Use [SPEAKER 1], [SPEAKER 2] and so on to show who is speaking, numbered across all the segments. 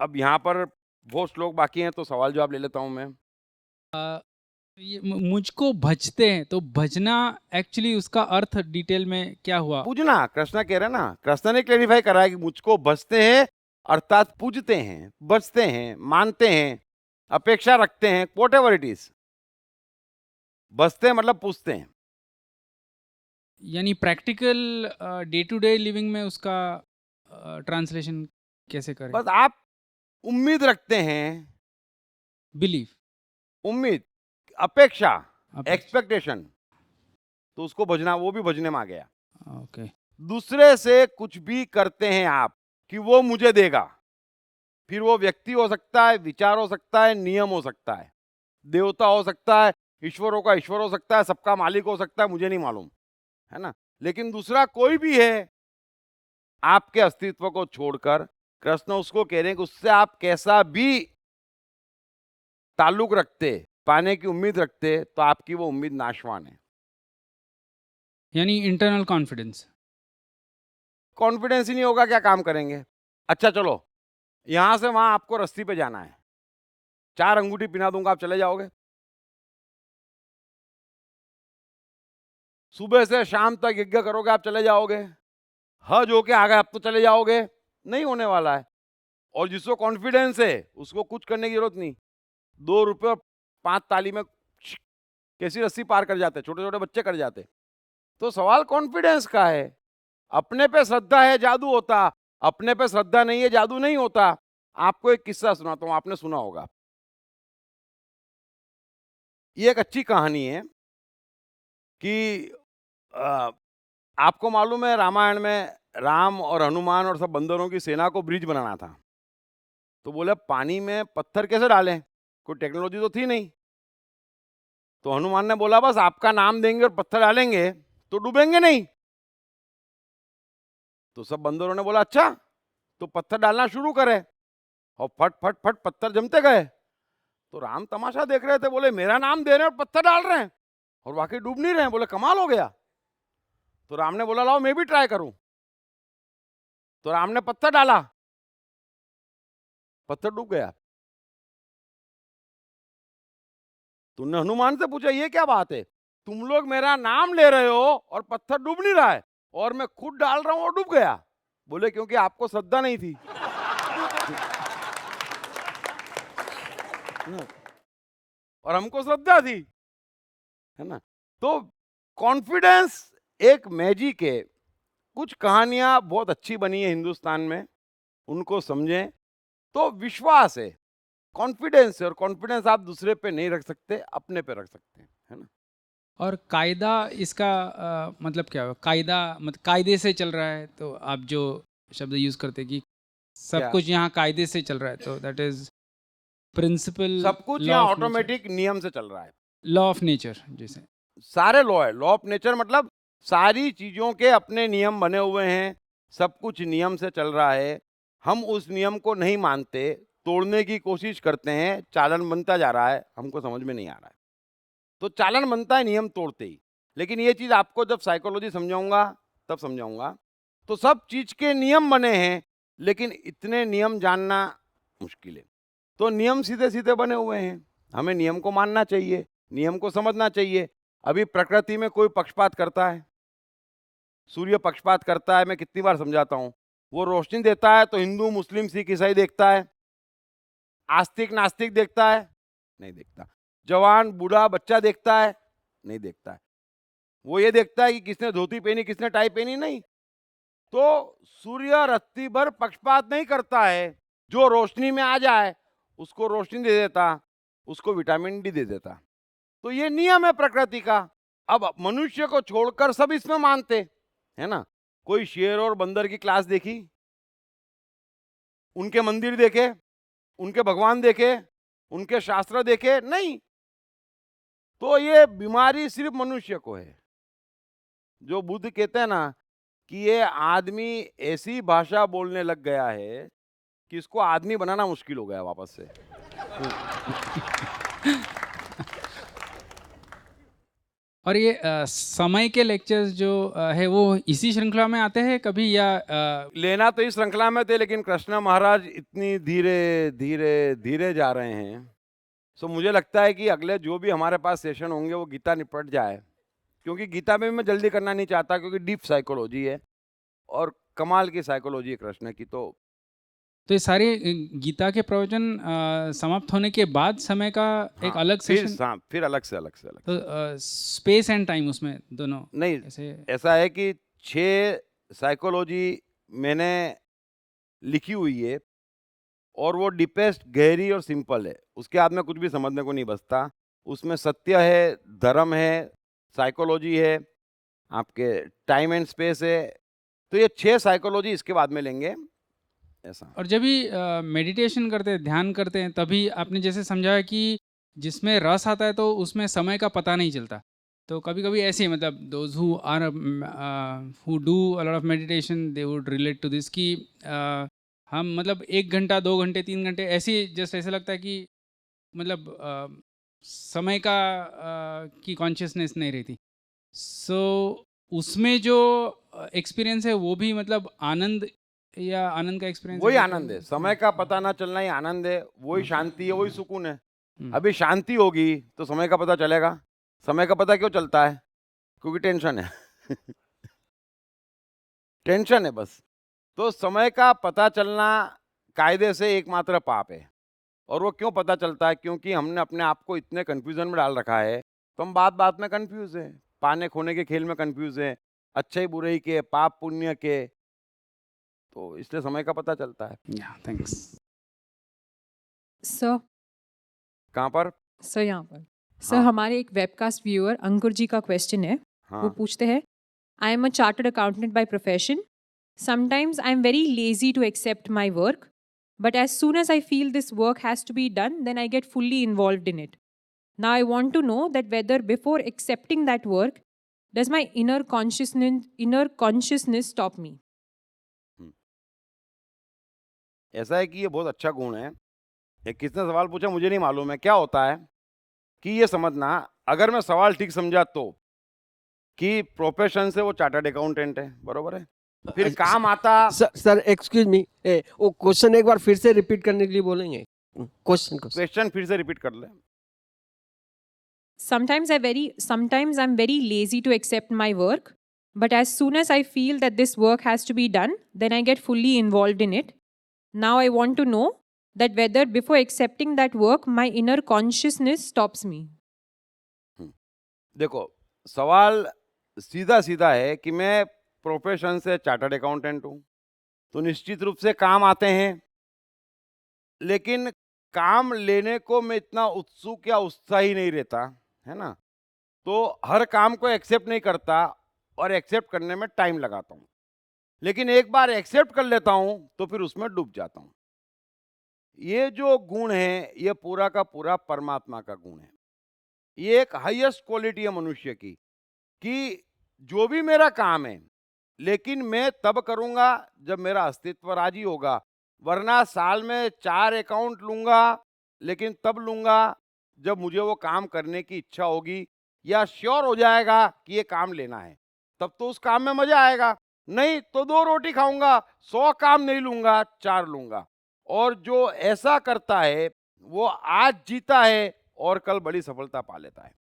[SPEAKER 1] अब यहाँ पर वो श्लोक बाकी हैं तो सवाल जवाब ले लेता हूँ मैं।
[SPEAKER 2] मुझको भजते हैं, तो भजना एक्चुअली उसका अर्थ डिटेल में क्या हुआ?
[SPEAKER 1] पूजना, कृष्णा कह रहे हैं ना, कृष्णा ने क्लेरिफाई करा है कि मुझको भजते हैं अर्थात पूजते हैं, बजते हैं, मानते हैं, अपेक्षा रखते हैं, वॉट एवर इट इज। बजते हैं मतलब पूछते हैं।
[SPEAKER 2] यानी practical day to day living में उसका ट्रांसलेशन कैसे करें?
[SPEAKER 1] बस आप उम्मीद रखते हैं,
[SPEAKER 2] बिलीफ।
[SPEAKER 1] उम्मीद, अपेक्षा,
[SPEAKER 2] अपेक्षा।
[SPEAKER 1] एक्सपेक्टेशन, तो उसको भजना, वो भी भजने में आ गया।
[SPEAKER 2] ओके।
[SPEAKER 1] दूसरे से कुछ भी करते हैं आप कि वो मुझे देगा, फिर वो व्यक्ति हो सकता है, विचार हो सकता है, नियम हो सकता है, देवता हो सकता है, ईश्वरों का ईश्वर हो सकता है, सबका मालिक हो सकता है, मुझे नहीं मालूम, है ना। लेकिन दूसरा कोई भी है आपके अस्तित्व को छोड़कर, कृष्ण उसको कह रहे हैं कि उससे आप कैसा भी ताल्लुक रखते, पाने की उम्मीद रखते, तो आपकी वो उम्मीद नाशवान है।
[SPEAKER 2] यानी इंटरनल कॉन्फिडेंस।
[SPEAKER 1] कॉन्फिडेंस ही नहीं होगा, क्या काम करेंगे। अच्छा चलो, यहां से वहां आपको रस्सी पे जाना है, 4 अंगूठी पिना दूंगा, आप चले जाओगे? सुबह से शाम तक यज्ञ करोगे, आप चले जाओगे? हज होके आ गए, आप तो चले जाओगे? नहीं होने वाला है। और जिसको कॉन्फिडेंस है उसको कुछ करने की जरूरत नहीं, 2 रुपए और 5 ताली में कैसी रस्सी पार कर जाते, छोटे छोटे बच्चे कर जाते। तो सवाल कॉन्फिडेंस का है। अपने पे श्रद्धा है जादू होता, अपने पे श्रद्धा नहीं है जादू नहीं होता। आपको एक किस्सा सुनाता हूं, आपने सुना होगा। ये एक अच्छी कहानी है कि अ, आपको मालूम है रामायण में राम और हनुमान और सब बंदरों की सेना को ब्रिज बनाना था। तो बोले पानी में पत्थर कैसे डालें, कोई टेक्नोलॉजी तो थी नहीं। तो हनुमान ने बोला बस आपका नाम देंगे और पत्थर डालेंगे तो डूबेंगे नहीं। तो सब बंदरों ने बोला अच्छा, तो पत्थर डालना शुरू करे, और फट फट फट पत्थर जमते गए। तो राम तमाशा देख रहे थे, बोले मेरा नाम दे रहे हैं और पत्थर डाल रहे हैं और वाकई डूब नहीं रहे हैं। बोले कमाल हो गया। तो राम ने बोला लाओ मैं भी ट्राई करूं। तो राम ने पत्थर डाला, पत्थर डूब गया। तुमने हनुमान से पूछा ये क्या बात है, तुम लोग मेरा नाम ले रहे हो और पत्थर डूब नहीं रहा है, और मैं खुद डाल रहा हूं और डूब गया। बोले क्योंकि आपको श्रद्धा नहीं थी। और हमको श्रद्धा थी, है ना। तो कॉन्फिडेंस एक मैजिक है। कुछ कहानियां बहुत अच्छी बनी है हिंदुस्तान में, उनको समझें तो विश्वास है, कॉन्फिडेंस है। और कॉन्फिडेंस आप दूसरे पे नहीं रख सकते, अपने पे रख सकते हैं, है ना।
[SPEAKER 2] और कायदा इसका मतलब क्या हुआ? कायदा मतलब कायदे से चल रहा है, तो आप जो शब्द यूज करते हैं कि सब
[SPEAKER 1] क्या,
[SPEAKER 2] कुछ यहाँ कायदे से चल रहा है, तो दैट इज प्रिंसिपल,
[SPEAKER 1] सब कुछ
[SPEAKER 2] लॉ
[SPEAKER 1] यहाँ
[SPEAKER 2] ऑफ नेचर।
[SPEAKER 1] ऑटोमेटिक नियम से चल रहा है।
[SPEAKER 2] लॉ ऑफ नेचर जैसे।
[SPEAKER 1] सारे लॉ है, लॉ ऑफ नेचर मतलब सारी चीजों के अपने नियम बने हुए हैं, सब कुछ नियम से चल रहा है। हम उस नियम को नहीं मानते, तोड़ने की कोशिश करते हैं, चालन बनता जा रहा है, हमको समझ में नहीं आ रहा है। तो चालन बनता है नियम तोड़ते ही। लेकिन ये चीज आपको जब साइकोलॉजी समझाऊंगा तब समझाऊंगा। तो सब चीज के नियम बने हैं, लेकिन इतने नियम जानना मुश्किल है। तो नियम सीधे सीधे बने हुए हैं, हमें नियम को मानना चाहिए, नियम को समझना चाहिए। अभी प्रकृति में कोई पक्षपात करता है? सूर्य पक्षपात करता है, मैं कितनी बार समझाता हूं। वो रोशनी देता है तो हिंदू मुस्लिम सिख ईसाई देखता है, आस्तिक नास्तिक देखता है? नहीं देखता। जवान बूढ़ा बच्चा देखता है? नहीं देखता है। वो ये देखता है कि किसने धोती पहनी किसने टाई पहनी, नहीं। तो सूर्य रत्ती भर पक्षपात नहीं करता है, जो रोशनी में आ जाए उसको रोशनी दे देता, उसको विटामिन डी दे देता। तो ये नियम है प्रकृति का। अब मनुष्य को छोड़कर सब इसमें मानते, है ना। कोई शेर और बंदर की क्लास देखी, उनके मंदिर देखे, उनके भगवान देखे, उनके शास्त्र देखे? नहीं। तो ये बीमारी सिर्फ मनुष्य को है। जो बुद्ध कहते हैं ना कि ये आदमी ऐसी भाषा बोलने लग गया है कि इसको आदमी बनाना मुश्किल हो गया वापस से।
[SPEAKER 2] और ये समय के लेक्चर्स जो है वो इसी श्रृंखला में आते हैं कभी या
[SPEAKER 1] लेना तो इस श्रृंखला में थे, लेकिन कृष्णा महाराज इतनी धीरे धीरे धीरे जा रहे हैं, सो मुझे लगता है कि अगले जो भी हमारे पास सेशन होंगे वो गीता निपट जाए, क्योंकि गीता में मैं जल्दी करना नहीं चाहता, क्योंकि डीप साइकोलॉजी है और कमाल की साइकोलॉजी है कृष्ण की।
[SPEAKER 2] तो ये सारे गीता के प्रवचन समाप्त होने के बाद समय का एक
[SPEAKER 1] हाँ,
[SPEAKER 2] अलग सेशन,
[SPEAKER 1] फिर अलग से
[SPEAKER 2] तो स्पेस एंड टाइम उसमें दोनों
[SPEAKER 1] नहीं,
[SPEAKER 2] ऐसे
[SPEAKER 1] ऐसा है कि 6 साइकोलॉजी मैंने लिखी हुई है और वो डीपेस्ट गहरी और सिंपल है, उसके बाद में कुछ भी समझने को नहीं बचता। उसमें सत्य है, धर्म है, साइकोलॉजी है, आपके टाइम एंड स्पेस है, तो ये 6 साइकोलॉजी इसके बाद में लेंगे ऐसा।
[SPEAKER 2] और जब भी मेडिटेशन करते हैं, ध्यान करते हैं, तभी आपने जैसे समझाया कि जिसमें रस आता है तो उसमें समय का पता नहीं चलता। तो कभी-कभी ऐसे ही मतलब those who are who do a lot of meditation they would relate to this कि हम मतलब 1 घंटा, 2 घंटे, 3 घंटे ऐसे ही जस्ट ऐसा लगता है कि मतलब समय का की कॉन्शियसनेस नहीं रहती। सो उसमें जो एक्सपीरियंस है वो भी मतलब आनंद या आनंद का एक्सपीरियंस
[SPEAKER 1] वही
[SPEAKER 2] ऐसा
[SPEAKER 1] आनंद है, समय का पता ना चलना ही आनंद है, वही शांति है, वही सुकून है।
[SPEAKER 2] हम्म।
[SPEAKER 1] अभी शांति होगी तो समय का पता चलेगा। समय का पता क्यों चलता है? क्योंकि टेंशन है। टेंशन है बस। तो समय का पता चलना कायदे से एकमात्र पाप है। और वो क्यों पता चलता है? क्योंकि हमने अपने आप को इतने कंफ्यूजन में डाल रखा है, तो हम बात बात में कंफ्यूज हैं, पाने खोने के खेल में कंफ्यूज हैं, अच्छे बुरे के, पाप पुण्य के, तो इसलिए समय का पता चलता है।
[SPEAKER 2] या थैंक्स।
[SPEAKER 3] सर
[SPEAKER 1] कहाँ पर?
[SPEAKER 3] सर यहाँ पर सर
[SPEAKER 1] हाँ।
[SPEAKER 3] हमारे एक वेबकास्ट व्यूअर अंकुर जी का क्वेश्चन है। वो
[SPEAKER 1] हाँ,
[SPEAKER 3] पूछते हैं, I am a chartered accountant by profession. Sometimes I am very lazy to accept my work, but as soon as I feel this work has to be done, then I get fully involved in it. Now I want to know that whether before accepting that work does my inner consciousness stop me.
[SPEAKER 1] ऐसा है कि ये बहुत अच्छा गुण है। एक किसने सवाल पूछा मुझे नहीं मालूम है। क्या होता है कि ये समझना, अगर मैं सवाल ठीक समझा तो, कि प्रोफेशन से वो चार्टर्ड अकाउंटेंट है, बरोबर है? फिर काम आता,
[SPEAKER 4] सर एक्सक्यूज मी, वो क्वेश्चन एक बार फिर से रिपीट करने के लिए बोलेंगे? क्वेश्चन
[SPEAKER 1] क्वेश्चन फिर से रिपीट कर ले।
[SPEAKER 3] Sometimes I'm very lazy to accept my work, but as soon as I feel that this work has to be done, then I get fully involved in it. Now I want to know that whether before accepting that work, my inner consciousness stops me.
[SPEAKER 1] देखो, सवाल सीधा सीधा है कि मैं profession से chartered accountant हूँ, तो निश्चित रूप से काम आते हैं, लेकिन काम लेने को मैं इतना उत्सुक या उत्साही नहीं रहता, है ना? तो हर काम को एक्सेप्ट नहीं करता और एक्सेप्ट करने में टाइम लगाता हूँ, लेकिन एक बार एक्सेप्ट कर लेता हूँ तो फिर उसमें डूब जाता हूँ। ये जो गुण है, ये पूरा का पूरा परमात्मा का गुण है। ये एक हाईएस्ट क्वालिटी है मनुष्य की, कि जो भी मेरा काम है, लेकिन मैं तब करूंगा जब मेरा अस्तित्व राजी होगा, वरना साल में 4 अकाउंट लूंगा, लेकिन तब लूंगा जब मुझे वो काम करने की इच्छा होगी या श्योर हो जाएगा कि ये काम लेना है, तब तो उस काम में मजा आएगा। नहीं तो 2 रोटी खाऊंगा, 100 काम नहीं लूंगा, 4 लूंगा। और जो ऐसा करता है वो आज जीता है और कल बड़ी सफलता पा लेता है,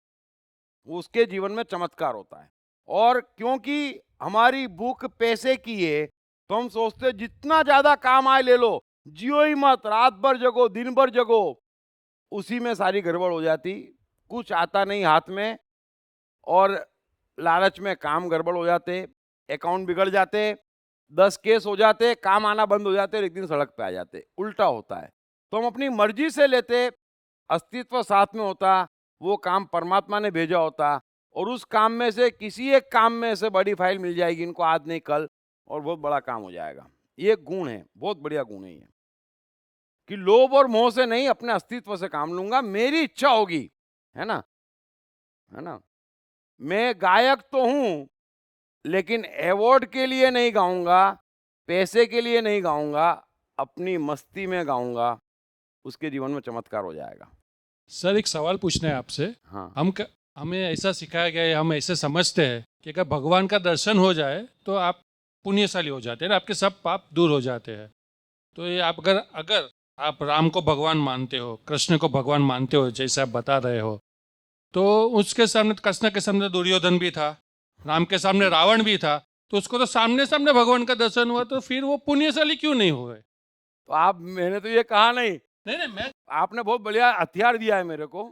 [SPEAKER 1] उसके जीवन में चमत्कार होता है। और क्योंकि हमारी भूख पैसे की है, तो हम सोचते हैं जितना ज्यादा काम आए ले लो, जियो ही मत, रात भर जगो, दिन भर जगो। उसी में सारी गड़बड़ हो जाती, कुछ आता नहीं हाथ में, और लालच में काम गड़बड़ हो जाते, अकाउंट बिगड़ जाते, 10 केस हो जाते, काम आना बंद हो जाते और एक दिन सड़क पे आ जाते। उल्टा होता है। तो हम अपनी मर्जी से लेते, अस्तित्व साथ में होता, वो काम परमात्मा ने भेजा होता, और उस काम में से किसी एक काम में से बड़ी फाइल मिल जाएगी इनको, आज नहीं कल, और बहुत बड़ा काम हो जाएगा। ये गुण है, बहुत बढ़िया गुण है ये, कि लोभ और मोह से नहीं, अपने अस्तित्व से काम लूंगा, मेरी इच्छा होगी, है ना? है ना? मैं गायक तो हूं, लेकिन अवार्ड के लिए नहीं गाऊंगा, पैसे के लिए नहीं गाऊंगा, अपनी मस्ती में गाऊंगा, उसके जीवन में चमत्कार हो जाएगा।
[SPEAKER 5] सर एक सवाल पूछना है आपसे।
[SPEAKER 1] हाँ।
[SPEAKER 5] हम हमें ऐसा सिखाया गया है, हम ऐसे समझते हैं कि अगर भगवान का दर्शन हो जाए तो आप पुण्यशाली हो जाते हैं, आपके सब पाप दूर हो जाते हैं। तो ये आप अगर अगर आप राम को भगवान मानते हो, कृष्ण को भगवान मानते हो, जैसे आप बता रहे हो, तो उसके सामने, कृष्ण के सामने दुर्योधन भी था, राम के सामने रावण भी था, तो उसको तो सामने सामने भगवान का दर्शन हुआ, तो फिर वो पुण्यशाली क्यों नहीं हुए?
[SPEAKER 1] तो आप, मैंने तो ये कहा नहीं,
[SPEAKER 5] नहीं नहीं, मैं
[SPEAKER 1] आपने बहुत बढ़िया हथियार दिया है मेरे को।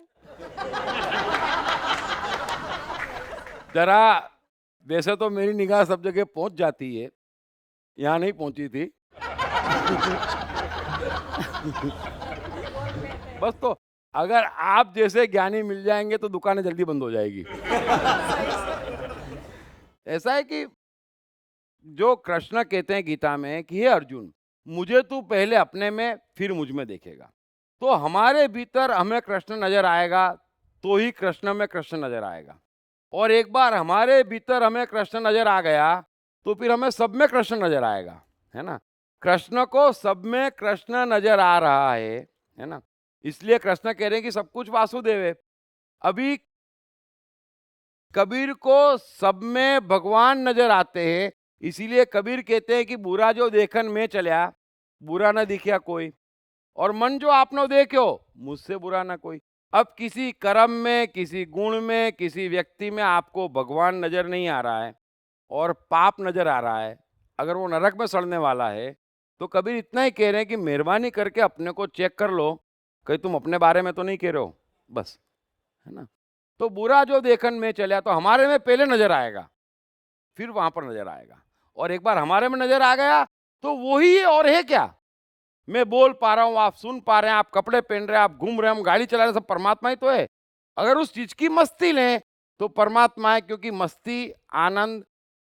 [SPEAKER 1] जरा, वैसे तो मेरी निगाह सब जगह पहुंच जाती है, यहाँ नहीं पहुंची थी। बस तो अगर आप जैसे ज्ञानी मिल जाएंगे तो दुकानें जल्दी बंद हो जाएगी। ऐसा है कि जो कृष्ण कहते हैं गीता में कि हे अर्जुन, मुझे तू पहले अपने में फिर मुझ में देखेगा, तो हमारे भीतर हमें कृष्ण नजर आएगा, तो ही कृष्ण में कृष्ण नजर आएगा। और एक बार हमारे भीतर हमें कृष्ण नजर आ गया तो फिर हमें सब में कृष्ण नजर आएगा, है ना। कृष्ण को सब में कृष्ण नजर आ रहा है ना। इसलिए कृष्ण कह रहे हैं कि सब कुछ वासुदेव है। अभी कबीर को सब में भगवान नजर आते हैं, इसीलिए कबीर कहते हैं कि बुरा जो देखन में चल्या, बुरा न दिखया कोई, और मन जो आपनो देखो, मुझसे बुरा ना कोई। अब किसी कर्म में, किसी गुण में, किसी व्यक्ति में आपको भगवान नजर नहीं आ रहा है और पाप नजर आ रहा है, अगर वो नरक में सड़ने वाला है, तो कबीर इतना ही कह रहे हैं कि मेहरबानी करके अपने को चेक कर लो, कहीं तुम अपने बारे में तो नहीं कह रहे हो, बस, है ना। तो बुरा जो देखन में चला, तो हमारे में पहले नजर आएगा, फिर वहां पर नजर आएगा, और एक बार हमारे में नजर आ गया तो वही है, और है क्या। मैं बोल पा रहा हूं, आप सुन पा रहे हैं, आप कपड़े पहन रहे हैं, आप घूम रहे हैं, हम गाड़ी चला रहे हैं, सब परमात्मा ही तो है। अगर उस चीज की मस्ती लें तो परमात्मा है, क्योंकि मस्ती, आनंद,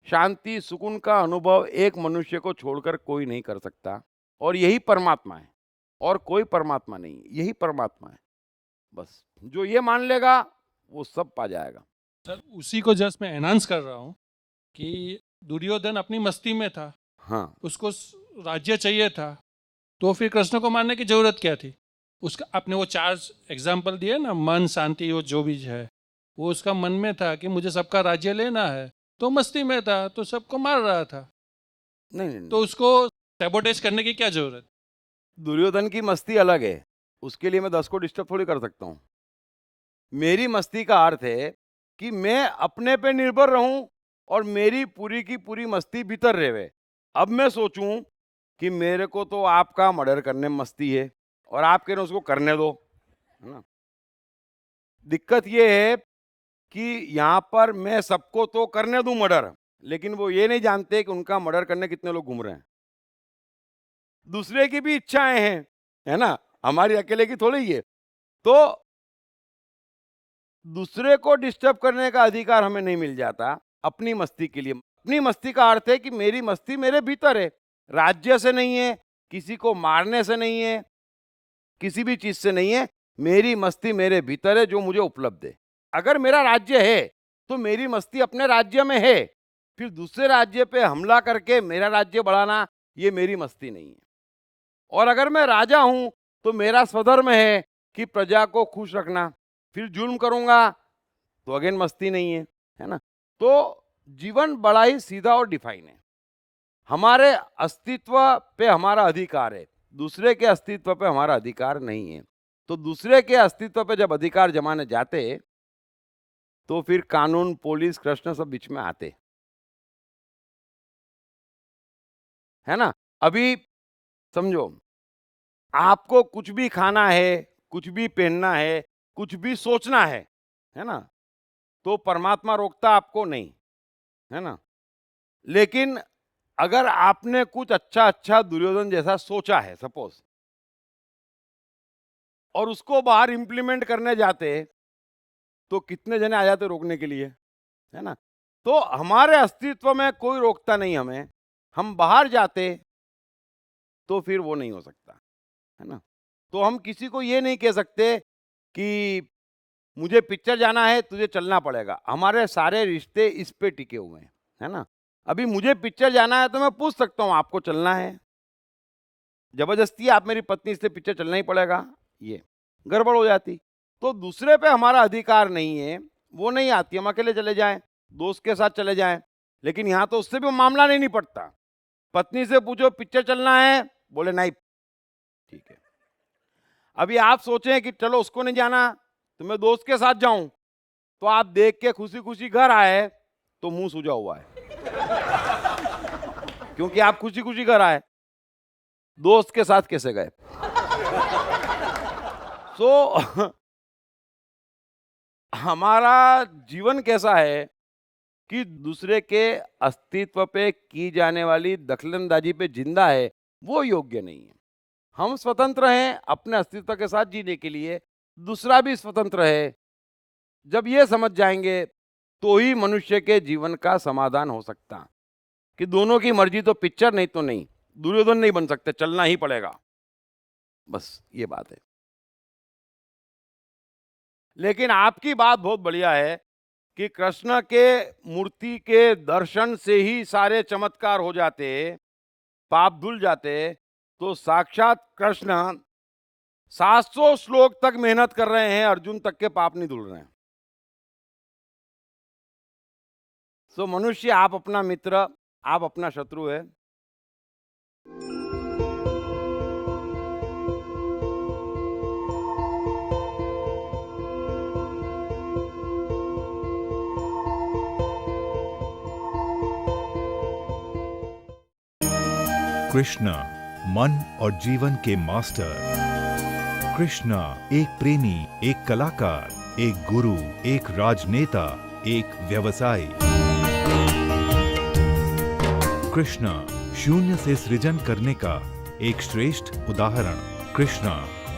[SPEAKER 1] शांति, सुकून का अनुभव एक मनुष्य को छोड़कर कोई नहीं कर सकता, और यही परमात्मा है, और कोई परमात्मा नहीं, यही परमात्मा है। बस जो ये मान लेगा वो सब पा जाएगा।
[SPEAKER 5] सर उसी को जस्ट मैं एनहांस कर रहा हूँ कि दुर्योधन अपनी मस्ती में था,
[SPEAKER 1] हाँ,
[SPEAKER 5] उसको राज्य चाहिए था, तो फिर कृष्ण को मानने की जरूरत क्या थी? उसका आपने वो 4 एग्जाम्पल दिए ना, मन, शांति, वो जो भी है, वो उसका मन में था कि मुझे सबका राज्य लेना है, तो मस्ती में था, तो सबको मार रहा था,
[SPEAKER 1] नहीं नहीं,
[SPEAKER 5] तो
[SPEAKER 1] नहीं।
[SPEAKER 5] उसको सैबोटेज करने की क्या जरूरत?
[SPEAKER 1] दुर्योधन की मस्ती अलग है, उसके लिए मैं 10 को डिस्टर्ब थोड़ी कर सकता हूँ। मेरी मस्ती का अर्थ है कि मैं अपने पे निर्भर रहूं और मेरी पूरी की पूरी मस्ती भीतर रहे। अब मैं सोचूं कि मेरे को तो आपका मर्डर करने में मस्ती है और आप कह रहे हो उसको करने दो, है ना। दिक्कत ये है कि यहाँ पर मैं सबको तो करने दूं मर्डर, लेकिन वो ये नहीं जानते कि उनका मर्डर करने कितने लोग घूम रहे हैं। दूसरे की भी इच्छाएं हैं, है ना, हमारी अकेले की थोड़ी ही है। तो दूसरे को डिस्टर्ब करने का अधिकार हमें नहीं मिल जाता अपनी मस्ती के लिए। अपनी मस्ती का अर्थ है कि मेरी मस्ती मेरे भीतर है, राज्य से नहीं है, किसी को मारने से नहीं है, किसी भी चीज से नहीं है। मेरी मस्ती मेरे भीतर है, जो मुझे उपलब्ध है। अगर मेरा राज्य है तो मेरी मस्ती अपने राज्य में है, फिर दूसरे राज्य पे हमला करके मेरा राज्य बढ़ाना, ये मेरी मस्ती नहीं है। और अगर मैं राजा हूं तो मेरा स्वधर्म है कि प्रजा को खुश रखना, फिर जुल्म करूंगा तो अगेन मस्ती नहीं है ना। तो जीवन बड़ा ही सीधा और डिफाइन है। हमारे अस्तित्व पे हमारा अधिकार है, दूसरे के अस्तित्व पे हमारा अधिकार नहीं है। तो दूसरे के अस्तित्व पे जब अधिकार जमाने जाते तो फिर कानून, पुलिस, कृष्ण सब बीच में आते, है ना। अभी समझो, आपको कुछ भी खाना है, कुछ भी पहनना है, कुछ भी सोचना है ना, तो परमात्मा रोकता आपको नहीं, है ना। लेकिन अगर आपने कुछ अच्छा अच्छा दुर्योधन जैसा सोचा है सपोज, और उसको बाहर इंप्लीमेंट करने जाते, तो कितने जने आ जाते रोकने के लिए, है ना। तो हमारे अस्तित्व में कोई रोकता नहीं हमें, हम बाहर जाते तो फिर वो नहीं हो सकता, है ना। तो हम किसी को ये नहीं कह सकते कि मुझे पिक्चर जाना है, तुझे चलना पड़ेगा। हमारे सारे रिश्ते इस पे टिके हुए हैं, है ना। अभी मुझे पिक्चर जाना है तो मैं पूछ सकता हूँ आपको चलना है, जबरदस्ती आप मेरी पत्नी से पिक्चर चलना ही पड़ेगा, ये गड़बड़ हो जाती। तो दूसरे पे हमारा अधिकार नहीं है, वो नहीं आती, हम अकेले चले जाएं, दोस्त के साथ चले जाएं। लेकिन यहाँ तो उससे भी मामला नहीं निपटता। पत्नी से पूछो पिक्चर चलना है, बोले नहीं, ठीक है। अभी आप सोचें कि चलो उसको नहीं जाना तो मैं दोस्त के साथ जाऊं, तो आप देख के खुशी खुशी घर आए तो मुंह सूजा हुआ है क्योंकि आप खुशी खुशी घर आए, दोस्त के साथ कैसे गए? सो हमारा जीवन कैसा है कि दूसरे के अस्तित्व पे की जाने वाली दखलंदाजी पे जिंदा है, वो योग्य नहीं है। हम स्वतंत्र हैं अपने अस्तित्व के साथ जीने के लिए, दूसरा भी स्वतंत्र है। जब ये समझ जाएंगे तो ही मनुष्य के जीवन का समाधान हो सकता कि दोनों की मर्जी तो पिक्चर, नहीं तो नहीं, दुर्योधन नहीं बन सकते, चलना ही पड़ेगा, बस ये बात है। लेकिन आपकी बात बहुत बढ़िया है कि कृष्ण के मूर्ति के दर्शन से ही सारे चमत्कार हो जाते, पाप धुल जाते, तो साक्षात कृष्ण 700 श्लोक तक मेहनत कर रहे हैं, अर्जुन तक के पाप नहीं धुल रहे हैं। सो मनुष्य आप अपना मित्र, आप अपना शत्रु है।
[SPEAKER 6] कृष्ण मन और जीवन के मास्टर। कृष्ण एक प्रेमी, एक कलाकार, एक गुरु, एक राजनेता, एक व्यवसायी। कृष्ण शून्य से सृजन करने का एक श्रेष्ठ उदाहरण। कृष्ण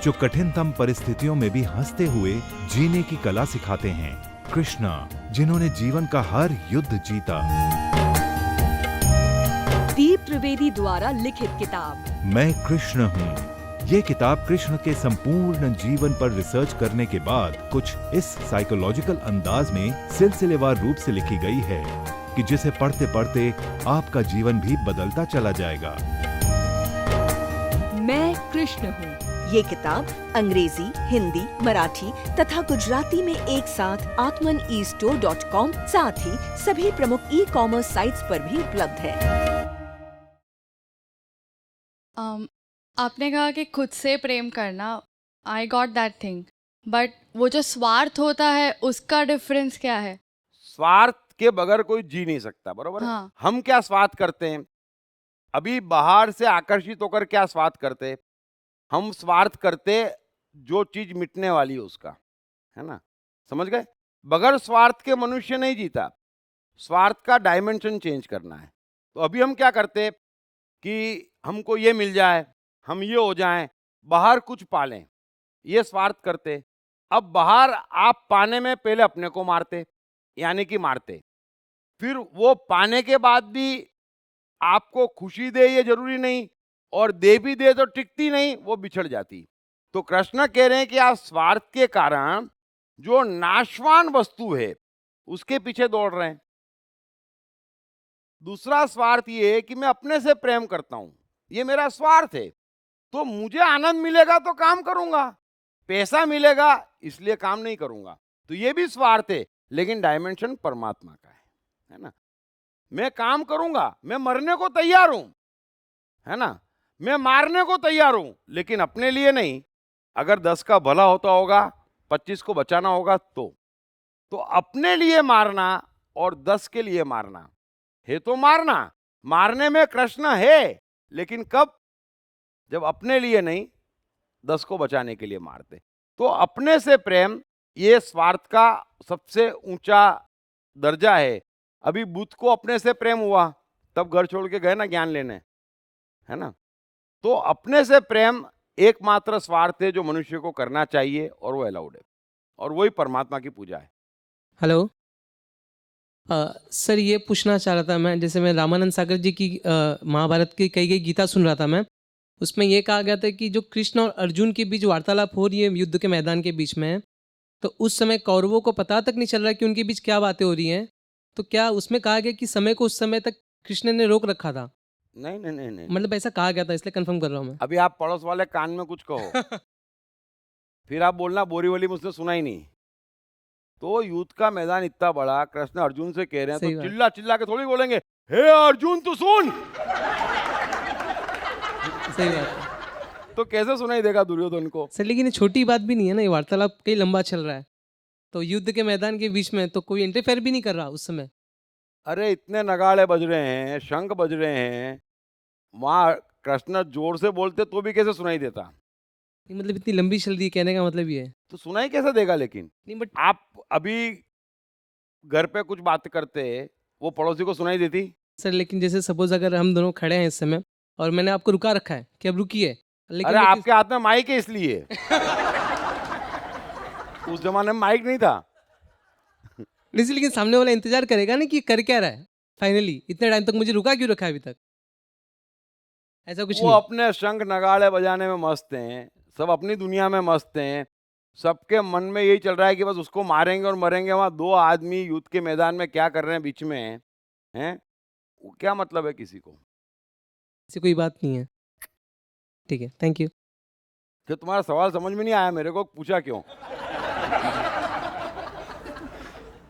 [SPEAKER 6] जो कठिनतम परिस्थितियों में भी हंसते हुए जीने की कला सिखाते हैं। कृष्ण जिन्होंने जीवन का हर युद्ध जीता।
[SPEAKER 7] दीप त्रिवेदी द्वारा लिखित किताब
[SPEAKER 6] मैं कृष्ण हूँ। ये किताब कृष्ण के संपूर्ण जीवन पर रिसर्च करने के बाद कुछ इस साइकोलॉजिकल अंदाज में सिलसिलेवार रूप से लिखी गई है कि जिसे पढ़ते पढ़ते आपका जीवन भी बदलता चला जाएगा।
[SPEAKER 7] मैं कृष्ण हूँ। ये किताब अंग्रेजी, हिंदी, मराठी तथा गुजराती में एक साथ atmanestore.com साथ ही सभी प्रमुख ई-कॉमर्स साइट्स पर भी उपलब्ध है।
[SPEAKER 8] आपने कहा कि खुद से प्रेम करना, I got that thing, but वो जो स्वार्थ होता है उसका डिफरेंस क्या है?
[SPEAKER 1] स्वार्थ के बगैर कोई जी नहीं सकता, बरोबर है?
[SPEAKER 8] हाँ।
[SPEAKER 1] हम क्या स्वार्थ करते हैं? अभी बाहर से आकर्षित होकर क्या स्वार्थ करते? हम स्वार्थ करते जो चीज मिटने वाली है उसका, है ना? समझ गए? बगैर स्वार्थ के मनुष्य नहीं जीता। स्वार्थ का डायमेंशन चेंज करना है। तो अभी हम क्या करते कि हमको ये मिल जाए, हम ये हो जाएं, बाहर कुछ पालें, ये स्वार्थ करते। अब बाहर आप पाने में पहले अपने को मारते, यानी कि मारते, फिर वो पाने के बाद भी आपको खुशी दे ये जरूरी नहीं, और दे भी दे तो टिकती नहीं, वो बिछड़ जाती। तो कृष्ण कह रहे हैं कि आप स्वार्थ के कारण जो नाशवान वस्तु है उसके पीछे दौड़ रहे हैं। दूसरा स्वार्थ ये है कि मैं अपने से प्रेम करता हूं, ये मेरा स्वार्थ है, तो मुझे आनंद मिलेगा तो काम करूंगा, पैसा मिलेगा इसलिए काम नहीं करूंगा, तो ये भी स्वार्थ है, लेकिन डायमेंशन परमात्मा का है ना? मैं काम करूंगा, मैं मरने को तैयार हूं, है ना? मैं मारने को तैयार हूं, लेकिन अपने लिए नहीं। अगर 10 का भला होता होगा, 25 को बचाना होगा, तो अपने लिए मारना और 10 के लिए मारना है, तो मारना, मारने में कृष्ण है, लेकिन कब? जब अपने लिए नहीं, 10 को बचाने के लिए मारते। तो अपने से प्रेम ये स्वार्थ का सबसे ऊंचा दर्जा है। अभी बुद्ध को अपने से प्रेम हुआ, तब घर छोड़ के गए ना ज्ञान लेने, है ना? तो अपने से प्रेम एकमात्र स्वार्थ है जो मनुष्य को करना चाहिए, और वो अलाउड है, और वही परमात्मा की पूजा है।
[SPEAKER 4] हेलो सर, ये पूछना चाह रहा था मैं, जैसे मैं रामानंद सागर जी की महाभारत की कई गई गीता सुन रहा था मैं, उसमें ये कहा गया था कि जो कृष्ण और अर्जुन के बीच वार्तालाप हो रही है युद्ध के मैदान के बीच में, तो उस समय कौरवों को पता तक नहीं चल रहा कि उनके बीच क्या बातें हो रही हैं। तो क्या उसमें कहा गया कि समय को उस समय तक कृष्ण ने रोक रखा था?
[SPEAKER 1] नहीं नहीं नहीं नहीं,
[SPEAKER 4] मतलब ऐसा कहा गया था, इसलिए कंफर्म कर रहा हूँ मैं।
[SPEAKER 1] अभी आप पड़ोस वाले कान में कुछ कहो फिर आप बोलना बोरीवली मुझसे सुना ही नहीं। तो युद्ध का मैदान इतना बड़ा, कृष्ण अर्जुन से कह रहे हैं,
[SPEAKER 4] सही
[SPEAKER 1] तो
[SPEAKER 4] बात।
[SPEAKER 1] चिल्ला चिल्ला के थोड़ी बोलेंगे, हे अर्जुन तू सुन।
[SPEAKER 4] सही बात है
[SPEAKER 1] तो कैसे सुनाई देगा दुर्योधन को?
[SPEAKER 4] सर, लेकिन ये छोटी बात भी नहीं है ना, ये वार्तालाप कई लंबा चल रहा है, तो युद्ध के मैदान के बीच में तो कोई इंटरफेयर भी नहीं कर रहा उस समय।
[SPEAKER 1] अरे इतने नगाड़े बज रहे हैं, शंख बज रहे हैं, वहां कृष्ण जोर से बोलते तो भी कैसे सुनाई देता?
[SPEAKER 4] ये मतलब इतनी लंबी चल रही है, कहने का मतलब ये है।
[SPEAKER 1] तो सुनाई कैसे देगा? लेकिन
[SPEAKER 4] नहीं बट
[SPEAKER 1] आप अभी घर पे कुछ बात करते, वो पड़ोसी को सुनाई देती?
[SPEAKER 4] सर, लेकिन जैसे सपोज अगर हम दोनों खड़े हैं इस समय और मैंने आपको रुका रखा है कि अब रुकिए, लेकिन
[SPEAKER 1] अरे
[SPEAKER 4] मैं
[SPEAKER 1] आपके हाथ में माइक है इसलिए। उस जमाने में माइक नहीं था।
[SPEAKER 4] लेकिन सामने वाला इंतजार करेगा ना कि कर क्या रहा है फाइनली, इतने टाइम तक मुझे रुका क्यों रखा है अभी तक, ऐसा कुछ
[SPEAKER 1] वो
[SPEAKER 4] नहीं।
[SPEAKER 1] अपने शंख नगाड़े बजाने में मस्त हैं, सब अपनी दुनिया में मस्त हैं, सबके मन में यही चल रहा है कि बस उसको मारेंगे और मरेंगे। वहां दो आदमी युद्ध के मैदान में क्या कर रहे हैं बीच में हैं? वो क्या मतलब है किसी को?
[SPEAKER 4] ऐसी कोई बात नहीं है। ठीक है, थैंक यू।
[SPEAKER 1] कि तुम्हारा सवाल समझ में नहीं आया मेरे को, पूछा क्यों?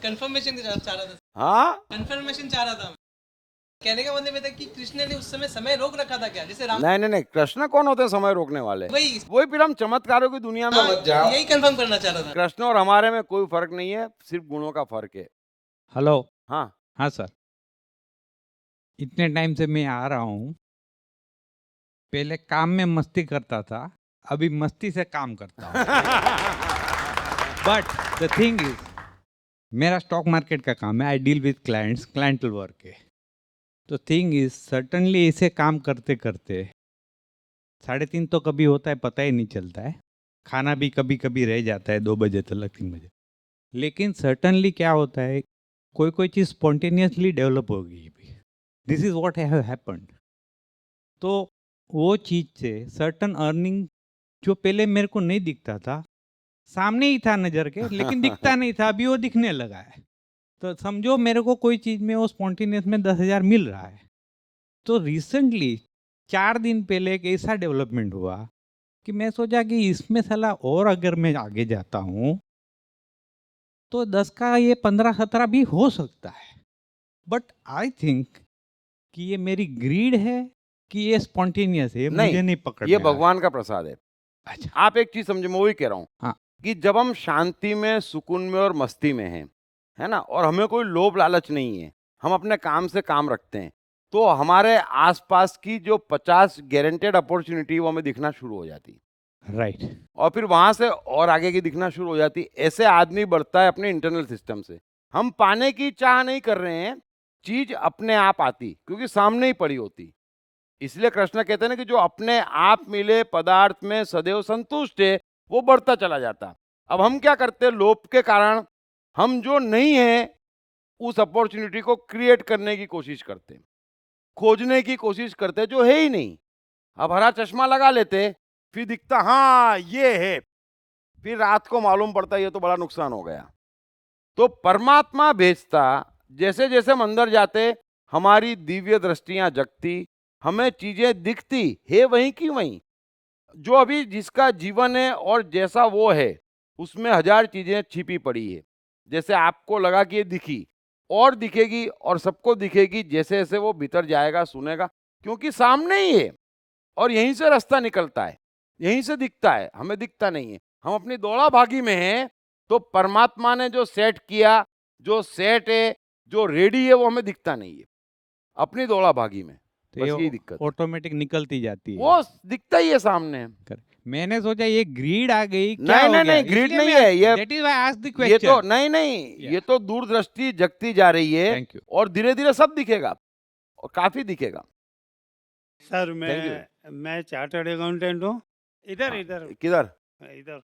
[SPEAKER 4] कंफर्मेशन चाह रहा था,
[SPEAKER 1] हाँ,
[SPEAKER 4] कंफर्मेशन चाह रहा था मैं। कहने का मतलब ये था कि कृष्ण ने उस समय रोक रखा था क्या, जैसे राम।
[SPEAKER 1] नहीं नहीं नहीं, कृष्ण कौन होते हैं समय रोकने वाले?
[SPEAKER 4] वही
[SPEAKER 1] वही फिर हम चमत्कारों की दुनिया में मत जाओ।
[SPEAKER 4] यही कंफर्म करना चाह रहा था।
[SPEAKER 1] कृष्ण और हमारे में कोई फर्क नहीं है, सिर्फ गुणों का फर्क है।
[SPEAKER 9] हेलो।
[SPEAKER 1] हाँ,
[SPEAKER 9] हाँ सर, इतने टाइम से मैं आ रहा हूँ। पहले काम में मस्ती करता था, अभी मस्ती से काम करता हूँ। बट द थिंग इज, मेरा स्टॉक मार्केट का काम है, I deal with clients, clientele work है। तो थिंग इज सर्टनली इसे काम करते करते 3:30 तो कभी होता है पता ही नहीं चलता है, खाना भी कभी कभी रह जाता है 2 बजे तक, 3 बजे। लेकिन सर्टनली क्या होता है, कोई कोई चीज़ स्पॉन्टेनियसली डेवलप हो गई अभी, this is what have happened. तो वो चीज़ से सर्टन अर्निंग जो पहले मेरे को नहीं दिखता था, सामने ही था नज़र के, लेकिन दिखता नहीं था, अभी वो दिखने लगा है। तो समझो मेरे को कोई चीज़ में वो स्पॉन्टेनियस में 10,000 मिल रहा है। तो रिसेंटली 4 दिन पहले एक ऐसा डेवलपमेंट हुआ कि मैं सोचा कि इसमें साला और अगर मैं आगे जाता हूँ तो 10 का ये 15-17 भी हो सकता है। बट आई थिंक कि ये मेरी ग्रीड है कि ये स्पॉन्टेनियस है,
[SPEAKER 1] नहीं,
[SPEAKER 9] मुझे नहीं पकड़
[SPEAKER 1] ये भगवान का प्रसाद है।
[SPEAKER 9] अच्छा,
[SPEAKER 1] आप एक चीज समझे, मैं वही कह रहा हूँ
[SPEAKER 9] हाँ।
[SPEAKER 1] कि जब हम शांति में, सुकून में और मस्ती में हैं, है ना, और हमें कोई लोभ लालच नहीं है, हम अपने काम से काम रखते हैं, तो हमारे आसपास की जो 50 गारंटेड अपॉर्चुनिटी वो हमें दिखना शुरू हो जाती,
[SPEAKER 9] राइट।
[SPEAKER 1] और फिर वहां से और आगे की दिखना शुरू हो जाती। ऐसे आदमी बढ़ता है अपने इंटरनल सिस्टम से। हम पाने की चाह नहीं कर रहे हैं, चीज अपने आप आती, क्योंकि सामने ही पड़ी होती। इसलिए कृष्ण कहते हैं ना कि जो अपने आप मिले पदार्थ में सदैव संतुष्ट है, वो बढ़ता चला जाता। अब हम क्या करते हैं, लोभ के कारण हम जो नहीं है उस अपॉर्चुनिटी को क्रिएट करने की कोशिश करते हैं, खोजने की कोशिश करते हैं जो है ही नहीं। अब हरा चश्मा लगा लेते, फिर दिखता हाँ ये है, फिर रात को मालूम पड़ता ये तो बड़ा नुकसान हो गया। तो परमात्मा भेजता, जैसे जैसे हम अंदर जाते हमारी दिव्य दृष्टियां जगती, हमें चीजें दिखती है वहीं की वहीं। जो अभी जिसका जीवन है और जैसा वो है, उसमें 1000 चीजें छिपी पड़ी है। जैसे आपको लगा कि ये दिखी, और दिखेगी और सबको दिखेगी, जैसे जैसे वो भीतर जाएगा सुनेगा, क्योंकि सामने ही है और यहीं से रास्ता निकलता है, यहीं से दिखता है, हमें दिखता नहीं है। हम अपनी दौड़ा भागी में हैं, तो परमात्मा ने जो सेट किया, जो सेट है, जो रेडी है, वो हमें दिखता नहीं है अपनी दौड़ा भागी में।
[SPEAKER 9] तो
[SPEAKER 1] बस यही
[SPEAKER 9] ये
[SPEAKER 1] दिक्कत है।
[SPEAKER 9] ऑटोमेटिक निकलती जाती है।
[SPEAKER 1] वो दिखता ही है सामने।
[SPEAKER 9] मैंने सोचा ये ग्रीड आ गई, क्या
[SPEAKER 1] नहीं
[SPEAKER 9] हो
[SPEAKER 1] नहीं
[SPEAKER 9] गया?
[SPEAKER 1] नहीं, ग्रीड
[SPEAKER 9] इसलिए
[SPEAKER 1] नहीं
[SPEAKER 9] मैं-
[SPEAKER 1] है ये।
[SPEAKER 9] That is why I asked the
[SPEAKER 1] ये
[SPEAKER 9] question.
[SPEAKER 1] तो नहीं नहीं,
[SPEAKER 9] Yeah.
[SPEAKER 1] ये तो दूरदृष्टि जगती जा रही है,
[SPEAKER 9] Thank you.
[SPEAKER 1] और धीरे धीरे सब दिखेगा और काफी दिखेगा।
[SPEAKER 10] सर
[SPEAKER 1] Thank
[SPEAKER 10] मैं चार्टर्ड अकाउंटेंट हूँ। इधर
[SPEAKER 1] हाँ,
[SPEAKER 10] इधर
[SPEAKER 1] किधर?
[SPEAKER 10] इधर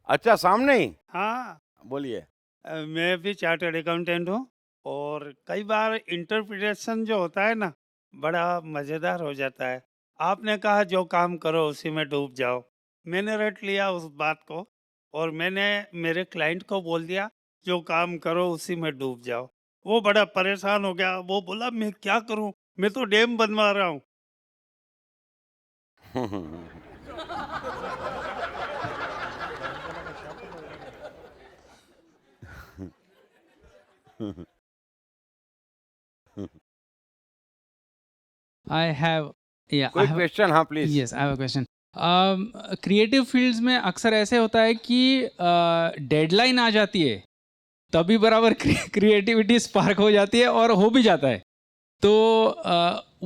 [SPEAKER 1] अच्छा, सामने ही।
[SPEAKER 10] हाँ,
[SPEAKER 1] बोलिए।
[SPEAKER 10] मैं भी चार्टर्ड अकाउंटेंट हूँ और कई बार इंटरप्रिटेशन जो होता है ना, बड़ा मज़ेदार हो जाता है। आपने कहा जो काम करो उसी में डूब जाओ, मैंने रट लिया उस बात को और मैंने मेरे क्लाइंट को बोल दिया जो काम करो उसी में डूब जाओ। वो बड़ा परेशान हो गया, वो बोला मैं क्या करूँ, मैं तो डैम बनवा रहा हूँ।
[SPEAKER 2] आई हैव या
[SPEAKER 1] कोई क्वेश्चन? हाँ please.
[SPEAKER 2] Yes I have a question. Creative fields में अक्सर ऐसे होता है कि डेडलाइन आ जाती है, तभी बराबर क्रिएटिविटी स्पार्क हो जाती है और हो भी जाता है। तो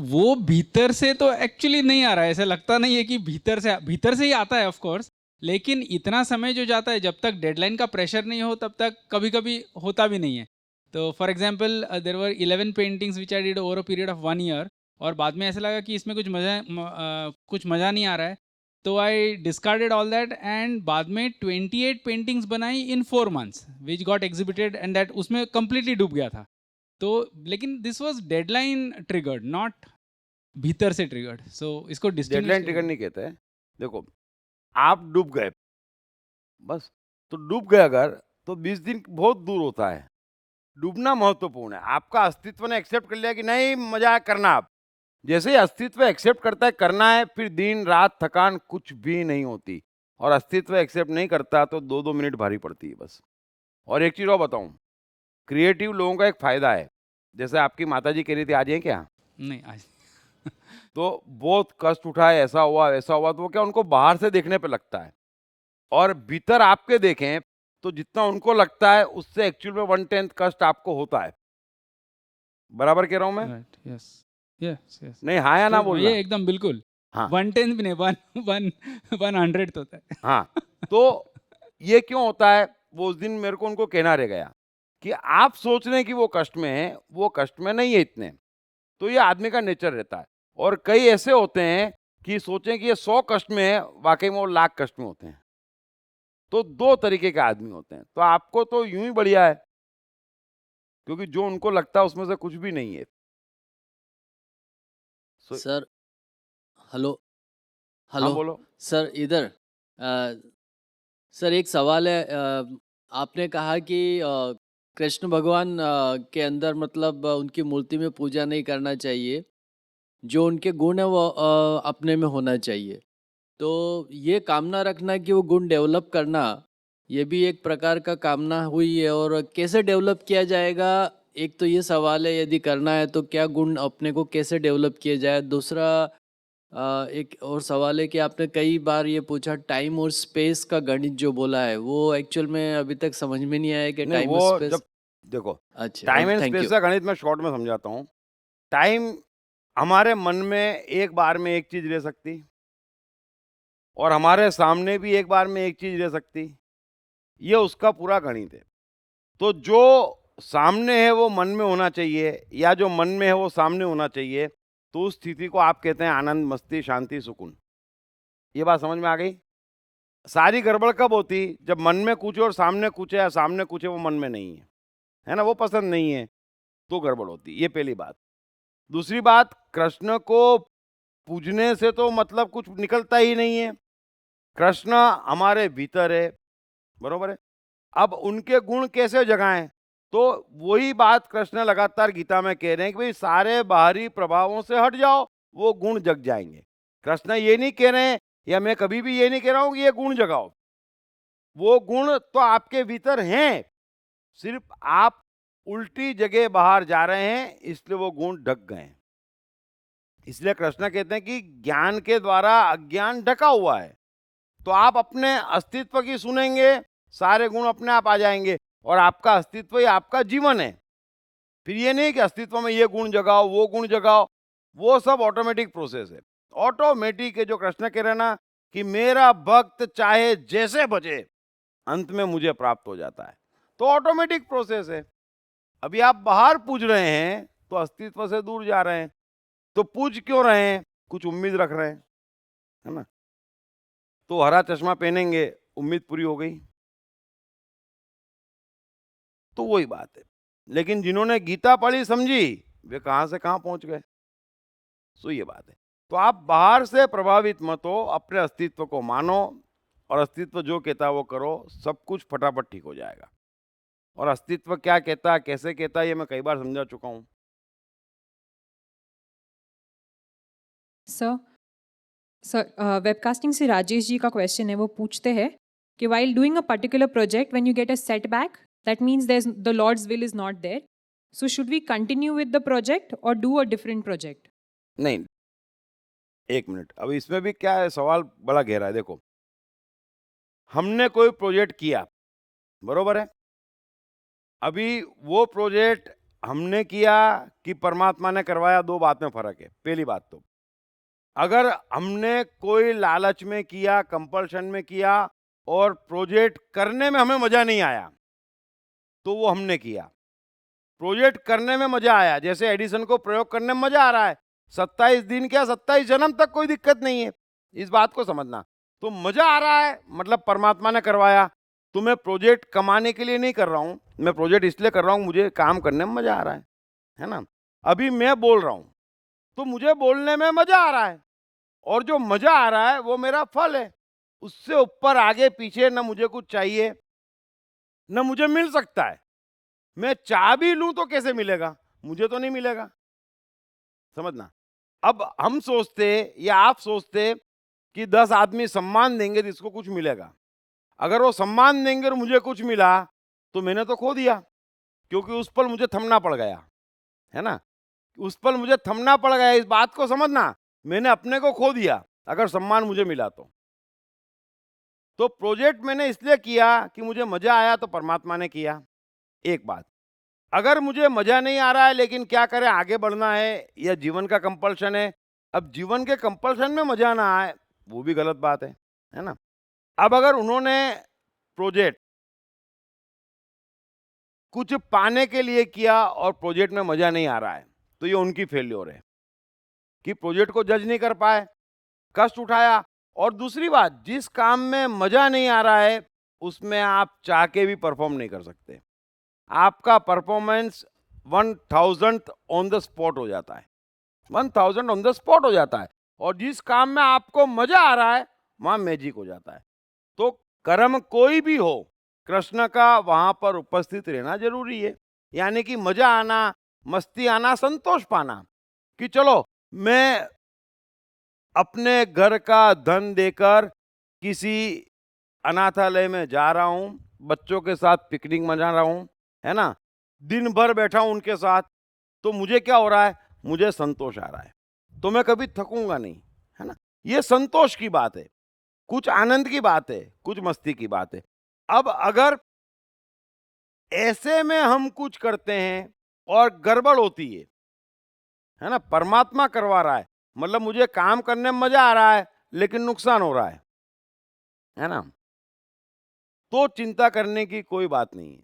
[SPEAKER 2] वो भीतर से तो एक्चुअली नहीं आ रहा है, ऐसा लगता नहीं है कि भीतर से ही आता है ऑफ कोर्स, लेकिन इतना समय जो जाता है जब तक डेडलाइन का प्रेशर नहीं हो तब तक कभी कभी होता भी नहीं है। तो for example there were 11 paintings which I did over a period of 1 year, और बाद में ऐसा लगा कि इसमें कुछ मज़ा नहीं आ रहा है, तो आई डिस्कार्डेड ऑल दैट एंड बाद में 28 पेंटिंग्स बनाई इन 4 months which got exhibited and that उसमें कंप्लीटली डूब गया था। तो लेकिन this was deadline triggered, not भीतर से ट्रिगर्ड। सो इसको
[SPEAKER 1] डेडलाइन ट्रिगर नहीं कहते हैं। देखो, आप डूब गए बस, तो डूब गए अगर, तो 20 दिन बहुत दूर होता है। डूबना महत्वपूर्ण है। आपका अस्तित्व ने एक्सेप्ट कर लिया कि नहीं मजा करना। आप जैसे ही अस्तित्व एक्सेप्ट करता है करना है, फिर दिन रात थकान कुछ भी नहीं होती। और अस्तित्व एक्सेप्ट नहीं करता तो 2-2 मिनट भारी पड़ती है बस। और एक चीज़ और बताऊं, क्रिएटिव लोगों का एक फायदा है, जैसे आपकी माताजी कह रही थी आज हैं क्या,
[SPEAKER 2] नहीं आज
[SPEAKER 1] तो बहुत कष्ट उठाए, ऐसा हुआ वैसा हुआ, तो वो क्या उनको बाहर से देखने पे लगता है, और भीतर आपके देखें तो जितना उनको लगता है उससे एक्चुअल में 1/10 कष्ट आपको होता है। बराबर कह रहा हूं मैं?
[SPEAKER 2] Right, yes yes yes.
[SPEAKER 1] नहीं, हाँ या ना बोलना।
[SPEAKER 2] ये एकदम बिल्कुल
[SPEAKER 1] हाँ
[SPEAKER 2] 1/10 भी नहीं, 1/100 होता है।
[SPEAKER 1] हाँ, तो ये क्यों होता है, वो उस दिन मेरे को उनको कहना रह गया कि आप सोच रहे हैं कि वो कष्ट में है, वो कष्ट में नहीं है इतने। तो ये आदमी का नेचर रहता है। और कई ऐसे होते हैं कि सोचें कि ये 100 कष्ट में है, वाकई में वो लाख कष्ट में होते हैं। तो 2 तरीके के आदमी होते हैं। तो आपको तो यूं ही बढ़िया है, क्योंकि जो उनको लगता है उसमें से कुछ भी नहीं है।
[SPEAKER 11] सर हेलो
[SPEAKER 1] हाँ
[SPEAKER 11] हेलो
[SPEAKER 1] बोलो।
[SPEAKER 11] सर इधर सर एक सवाल है। आपने कहा कि कृष्ण भगवान के अंदर मतलब उनकी मूर्ति में पूजा नहीं करना चाहिए, जो उनके गुण है वो अपने में होना चाहिए। तो ये कामना रखना कि वो गुण डेवलप करना, ये भी एक प्रकार का कामना हुई है। और कैसे डेवलप किया जाएगा, एक तो ये सवाल है, यदि करना है तो क्या गुण अपने को कैसे डेवलप किया जाए। दूसरा एक और सवाल है कि आपने कई बार ये पूछा टाइम और स्पेस का गणित जो बोला है, वो एक्चुअल में अभी तक समझ में नहीं आया कि
[SPEAKER 1] नहीं,
[SPEAKER 11] टाइम और
[SPEAKER 1] वो
[SPEAKER 11] स्पेस।
[SPEAKER 1] जब देखो,
[SPEAKER 11] अच्छा,
[SPEAKER 1] time and
[SPEAKER 11] thank
[SPEAKER 1] space
[SPEAKER 11] you.
[SPEAKER 1] का गणित मैं शॉर्ट में समझाता हूँ। टाइम हमारे मन में एक बार में एक चीज रह सकती, और हमारे सामने भी एक बार में एक चीज रह सकती। ये उसका पूरा गणित है। तो जो सामने है वो मन में होना चाहिए, या जो मन में है वो सामने होना चाहिए। तो उस स्थिति को आप कहते हैं आनंद, मस्ती, शांति, सुकून। ये बात समझ में आ गई? सारी गड़बड़ कब होती, जब मन में कुछ और सामने कुछ है, या सामने कुछ है वो मन में नहीं है ना, वो पसंद नहीं है, तो गड़बड़ होती। ये पहली बात। दूसरी बात, कृष्ण को पूजने से तो मतलब कुछ निकलता ही नहीं है। कृष्ण हमारे भीतर है, बरोबर है। अब उनके गुण कैसे जगाएं, तो वही बात कृष्ण लगातार गीता में कह रहे हैं कि भाई सारे बाहरी प्रभावों से हट जाओ, वो गुण जग जाएंगे। कृष्ण ये नहीं कह रहे हैं, या मैं कभी भी ये नहीं कह रहा हूं कि ये गुण जगाओ। वो गुण तो आपके भीतर हैं, सिर्फ आप उल्टी जगह बाहर जा रहे हैं, इसलिए वो गुण ढक गए हैं। इसलिए कृष्ण कहते हैं कि ज्ञान के द्वारा अज्ञान ढका हुआ है। तो आप अपने अस्तित्व की सुनेंगे, सारे गुण अपने आप आ जाएंगे, और आपका अस्तित्व ही आपका जीवन है। फिर ये नहीं कि अस्तित्व में ये गुण जगाओ, वो गुण जगाओ, वो सब ऑटोमेटिक प्रोसेस है। ऑटोमेटिक है, जो कृष्ण कह रहे हैं ना कि मेरा भक्त चाहे जैसे बचे, अंत में मुझे प्राप्त हो जाता है। तो ऑटोमेटिक प्रोसेस है। अभी आप बाहर पूज रहे हैं तो अस्तित्व से दूर जा रहे हैं। तो पूज क्यों रहे हैं? कुछ उम्मीद रख रहे हैं, है ना। तो हरा चश्मा पहनेंगे, उम्मीद पूरी हो गई। तो वही बात है। लेकिन जिन्होंने गीता पढ़ी समझी, वे कहां से कहां पहुंच गए। सो ये बात है। तो आप बाहर से प्रभावित मत हो, अपने अस्तित्व को मानो, और अस्तित्व जो कहता है वो करो, सब कुछ फटाफट ठीक हो जाएगा। और अस्तित्व क्या कहता है, कैसे कहता है, ये मैं कई बार समझा चुका हूं।
[SPEAKER 3] सर वेबकास्टिंग से राजेश जी का क्वेश्चन है। वो पूछते हैं कि while doing a particular project when you get a setback That means the Lord's will is not there. So should we continue with the project or do a different project?
[SPEAKER 1] नहीं, एक minute, अब इसमें भी क्या है, सवाल बड़ा गहरा है। देखो, हमने कोई प्रोजेक्ट किया, बरोबर है? अभी वो प्रोजेक्ट हमने किया कि परमात्मा ने करवाया, दो बात में फर्क है। पहली बात तो, अगर हमने कोई लालच में किया, कंपल्शन में किया और प्रोजेक्ट करने में हमें मजा नहीं आया, तो वो हमने किया। प्रोजेक्ट करने में मजा आया, जैसे एडिसन को प्रयोग करने में मजा आ रहा है, 27 दिन क्या 27 जन्म तक कोई दिक्कत नहीं है, इस बात को समझना। तो मजा आ रहा है मतलब परमात्मा ने करवाया। तो मैं प्रोजेक्ट कमाने के लिए नहीं कर रहा हूं, मैं प्रोजेक्ट इसलिए कर रहा हूं मुझे काम करने में मजा आ रहा है ना। अभी मैं बोल रहा हूं तो मुझे बोलने में मजा आ रहा है, और जो मजा आ रहा है वो मेरा फल है। उससे ऊपर आगे पीछे न मुझे कुछ चाहिए न मुझे मिल सकता है। मैं चाह भी लूं तो कैसे मिलेगा, मुझे तो नहीं मिलेगा, समझना। अब हम सोचते या आप सोचते कि 10 आदमी सम्मान देंगे तो इसको कुछ मिलेगा। अगर वो सम्मान देंगे और मुझे कुछ मिला तो मैंने तो खो दिया, क्योंकि उस पल मुझे थमना पड़ गया, है ना। उस पल मुझे थमना पड़ गया, इस बात को समझना। मैंने अपने को खो दिया अगर सम्मान मुझे मिला तो प्रोजेक्ट मैंने इसलिए किया कि मुझे मजा आया, तो परमात्मा ने किया। एक बात, अगर मुझे मजा नहीं आ रहा है लेकिन क्या करें, आगे बढ़ना है या जीवन का कंपल्शन है, अब जीवन के कंपल्शन में मजा ना आए वो भी गलत बात है ना। अब अगर उन्होंने प्रोजेक्ट कुछ पाने के लिए किया और प्रोजेक्ट में मजा नहीं आ रहा है, तो ये उनकी फेल्योर है कि प्रोजेक्ट को जज नहीं कर पाए, कष्ट उठाया। और दूसरी बात, जिस काम में मजा नहीं आ रहा है उसमें आप चाह के भी परफॉर्म नहीं कर सकते। आपका performance 1000th on the spot हो जाता है, 1000 ऑन द स्पॉट हो जाता है। और जिस काम में आपको मजा आ रहा है वहां मैजिक हो जाता है। तो कर्म कोई भी हो, कृष्ण का वहां पर उपस्थित रहना जरूरी है। यानी कि मजा आना, मस्ती आना, संतोष पाना कि चलो मैं अपने घर का धन देकर किसी अनाथालय में जा रहा हूं, बच्चों के साथ पिकनिक मना रहा हूं, है ना, दिन भर बैठा हूं उनके साथ, तो मुझे क्या हो रहा है, मुझे संतोष आ रहा है, तो मैं कभी थकूंगा नहीं, है ना। ये संतोष की बात है, कुछ आनंद की बात है, कुछ मस्ती की बात है। अब अगर ऐसे में हम कुछ करते हैं और गड़बड़ होती है ना, परमात्मा करवा रहा है, मतलब मुझे काम करने में मजा आ रहा है लेकिन नुकसान हो रहा है ना, तो चिंता करने की कोई बात नहीं है।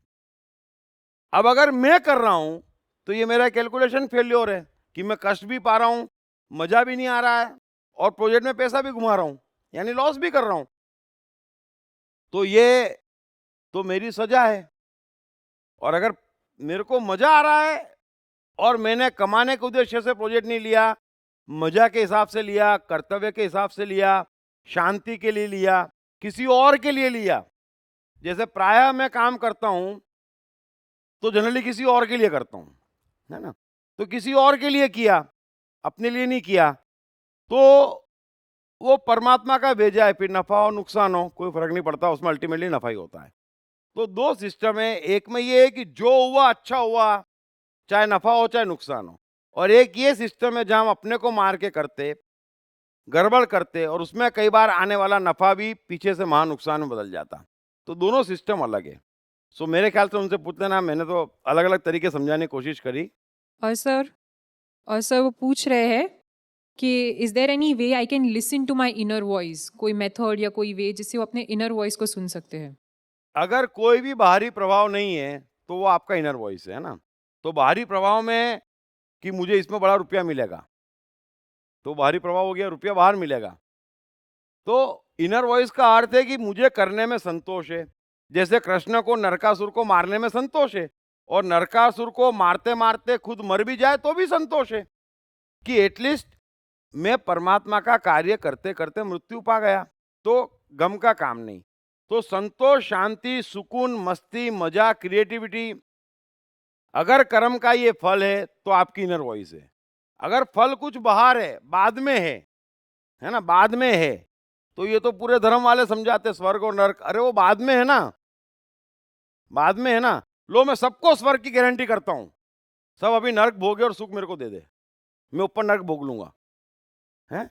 [SPEAKER 1] अब अगर मैं कर रहा हूं तो ये मेरा कैलकुलेशन फेल्योर है कि मैं कष्ट भी पा रहा हूं, मजा भी नहीं आ रहा है और प्रोजेक्ट में पैसा भी घुमा रहा हूं, यानी लॉस भी कर रहा हूं, तो ये तो मेरी सजा है। और अगर मेरे को मजा आ रहा है और मैंने कमाने के उद्देश्य से प्रोजेक्ट नहीं लिया, मजा के हिसाब से लिया, कर्तव्य के हिसाब से लिया, शांति के लिए लिया, किसी और के लिए लिया, जैसे प्रायः मैं काम करता हूं तो जनरली किसी और के लिए करता हूं, है ना, तो किसी और के लिए किया, अपने लिए नहीं किया, तो वो परमात्मा का भेजा है, फिर नफा हो नुकसान हो कोई फर्क नहीं पड़ता, उसमें अल्टीमेटली नफा ही होता है। तो दो सिस्टम है, एक में ये है कि जो हुआ अच्छा हुआ, चाहे नफा हो चाहे नुकसान हो, और एक ये सिस्टम है जहां हम अपने को मार के करते, गड़बड़ करते, और उसमें कई बार आने वाला नफा भी पीछे से महा नुकसान में बदल जाता। तो दोनों सिस्टम अलग है। सो मेरे ख्याल से उनसे पूछ लेना, मैंने तो अलग अलग तरीके समझाने की कोशिश करी।
[SPEAKER 3] और सर वो पूछ रहे हैं कि is there any way I can listen to my inner voice, कोई मेथड या कोई वे जिससे वो अपने इनर वॉइस को सुन सकते हैं।
[SPEAKER 1] अगर कोई भी बाहरी प्रभाव नहीं है तो वो आपका इनर वॉइस है ना। तो बाहरी प्रभाव में कि मुझे इसमें बड़ा रुपया मिलेगा, तो बाहरी प्रभाव हो गया, रुपया बाहर मिलेगा। तो इनर वॉइस का अर्थ है कि मुझे करने में संतोष है, जैसे कृष्ण को नरकासुर को मारने में संतोष है, और नरकासुर को मारते मारते खुद मर भी जाए तो भी संतोष है कि एटलीस्ट मैं परमात्मा का कार्य करते करते मृत्यु पा गया, तो गम का काम नहीं। तो संतोष, शांति, सुकून, मस्ती, मजा, क्रिएटिविटी, अगर कर्म का ये फल है तो आपकी इनर वॉइस है। अगर फल कुछ बाहर है, बाद में है ना, बाद में है, तो ये तो पूरे धर्म वाले समझाते स्वर्ग और नरक, अरे वो बाद में है ना, बाद में है ना, लो मैं सबको स्वर्ग की गारंटी करता हूँ, सब अभी नरक भोगे और सुख मेरे को दे दे, मैं ऊपर नरक भोग लूंगा। हैं?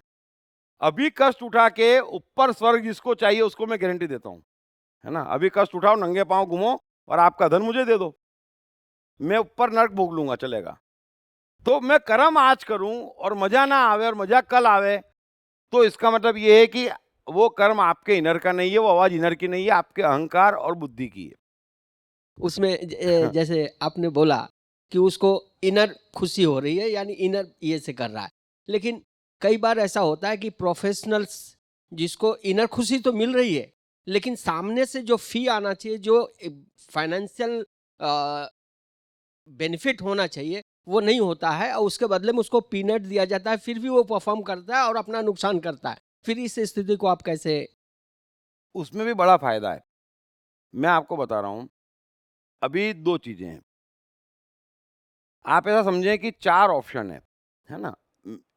[SPEAKER 1] अभी कष्ट उठा के ऊपर स्वर्ग जिसको चाहिए उसको मैं गारंटी देता हूँ, है ना। अभी कष्ट उठाओ, नंगे पांव घूमो और आपका धन मुझे दे दो, मैं ऊपर नरक भोग लूंगा, चलेगा। तो मैं कर्म आज करूं और मजा ना आवे और मजा कल आवे, तो इसका मतलब ये है कि वो कर्म आपके इनर का नहीं है, वो आवाज इनर की नहीं है, आपके अहंकार और बुद्धि की है।
[SPEAKER 12] उसमें
[SPEAKER 1] हाँ।
[SPEAKER 12] जैसे आपने बोला कि उसको इनर खुशी हो रही है, यानी इनर ये से कर रहा है, लेकिन कई बार ऐसा होता है कि प्रोफेशनल्स जिसको इनर खुशी तो मिल रही है, लेकिन सामने से जो फी आना चाहिए, जो फाइनेंशियल बेनिफिट होना चाहिए, वो नहीं होता है और उसके बदले में उसको पीनट दिया जाता है, फिर भी वो परफॉर्म करता है और अपना नुकसान करता है। फिर इस स्थिति को आप कैसे?
[SPEAKER 1] उसमें भी बड़ा फायदा है, मैं आपको बता रहा हूं। अभी दो चीजें हैं, आप ऐसा समझें कि 4 ऑप्शन है ना।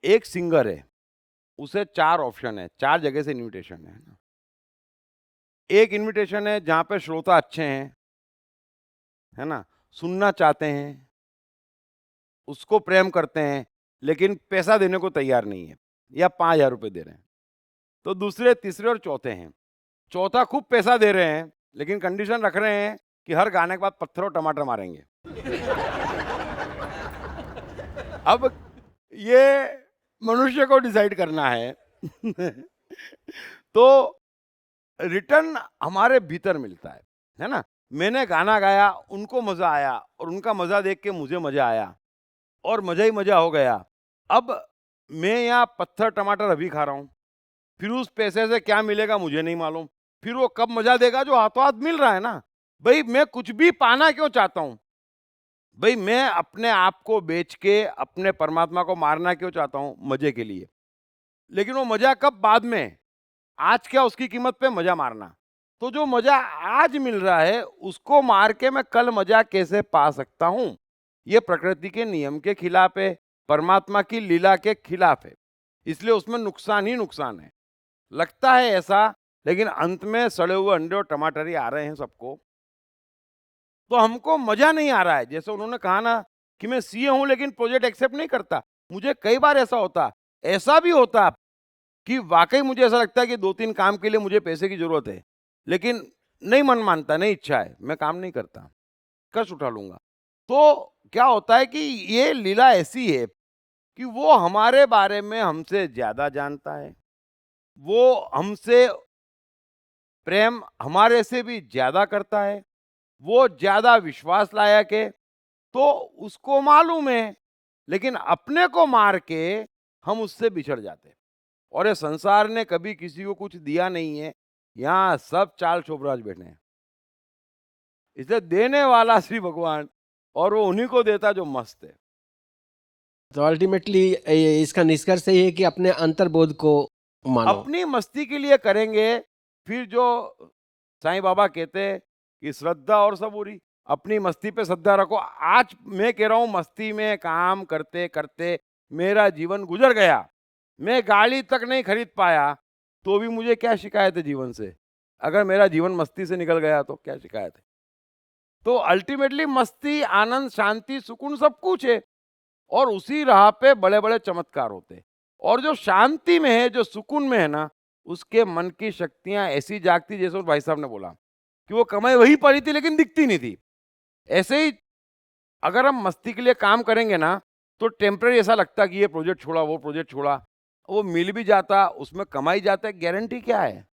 [SPEAKER 1] एक सिंगर है, उसे 4 ऑप्शन है, 4 जगह से इनविटेशन है ना। एक इनविटेशन है जहां पे श्रोता अच्छे हैं, है ना, सुनना चाहते हैं, उसको प्रेम करते हैं, लेकिन पैसा देने को तैयार नहीं है या 5,000 रुपये दे रहे हैं। तो दूसरे, तीसरे और चौथे हैं। चौथा खूब पैसा दे रहे हैं, लेकिन कंडीशन रख रहे हैं कि हर गाने के बाद पत्थर और टमाटर मारेंगे। अब ये मनुष्य को डिसाइड करना है। तो रिटर्न हमारे भीतर मिलता है ना। मैंने गाना गाया, उनको मजा आया और उनका मजा देख के मुझे मजा आया और मजा ही मजा हो गया। अब मैं यहाँ पत्थर टमाटर अभी खा रहा हूँ, फिर उस पैसे से क्या मिलेगा मुझे नहीं मालूम, फिर वो कब मजा देगा जो हाथों हाथ मिल रहा है ना। भाई मैं कुछ भी पाना क्यों चाहता हूँ? भाई मैं अपने आप को बेच के अपने परमात्मा को मारना क्यों चाहता हूँ? मजे के लिए। लेकिन वो मजा कब? बाद में। आज क्या उसकी कीमत पे मजा मारना। तो जो मजा आज मिल रहा है उसको मार के मैं कल मजा कैसे पा सकता हूं? ये प्रकृति के नियम के खिलाफ है, परमात्मा की लीला के खिलाफ है, इसलिए उसमें नुकसान ही नुकसान है। लगता है ऐसा, लेकिन अंत में सड़े हुए अंडे और टमाटर ही आ रहे हैं सबको। तो हमको मजा नहीं आ रहा है। जैसे उन्होंने कहा ना कि मैं सीए हूं लेकिन प्रोजेक्ट एक्सेप्ट नहीं करता। मुझे कई बार ऐसा भी होता कि वाकई मुझे ऐसा लगता है कि 2-3 काम के लिए मुझे पैसे की जरूरत है, लेकिन नहीं मन मानता, नहीं इच्छा है, मैं काम नहीं करता, कष्ट उठा लूंगा। तो क्या होता है कि ये लीला ऐसी है कि वो हमारे बारे में हमसे ज्यादा जानता है, वो हमसे प्रेम हमारे से भी ज्यादा करता है, वो ज्यादा विश्वास लायक है, तो उसको मालूम है, लेकिन अपने को मार के हम उससे बिछड़ जाते हैं। और ये संसार ने कभी किसी को कुछ दिया नहीं है, यहाँ सब चाल शोभराज बैठे हैं। इसलिए देने वाला श्री भगवान, और वो उन्हीं को देता जो मस्त है।
[SPEAKER 12] तो अल्टीमेटली इसका निष्कर्ष ये है कि अपने अंतर्बोध को मानो।
[SPEAKER 1] अपनी मस्ती के लिए करेंगे, फिर जो साईं बाबा कहते हैं कि श्रद्धा और सबूरी, अपनी मस्ती पे श्रद्धा रखो। आज मैं कह रहा हूँ, मस्ती में काम करते करते मेरा जीवन गुजर गया। मैं गाड़ी तक नहीं खरीद पाया, तो भी मुझे क्या शिकायत है जीवन से? अगर मेरा जीवन मस्ती से निकल गया तो क्या शिकायत है? तो अल्टीमेटली मस्ती, आनंद, शांति, सुकून सब कुछ है, और उसी राह पे बड़े बड़े चमत्कार होते हैं। और जो शांति में है, जो सुकून में है ना, उसके मन की शक्तियां ऐसी जागती, जैसे भाई साहब ने बोला कि वो कमाई वही पड़ी थी लेकिन दिखती नहीं थी। ऐसे ही अगर हम मस्ती के लिए काम करेंगे ना, तो टेम्पररी ऐसा लगता कि ये प्रोजेक्ट छोड़ा, वो प्रोजेक्ट छोड़ा, वो मिल भी जाता, उसमें कमाई जाता है, गारंटी क्या है?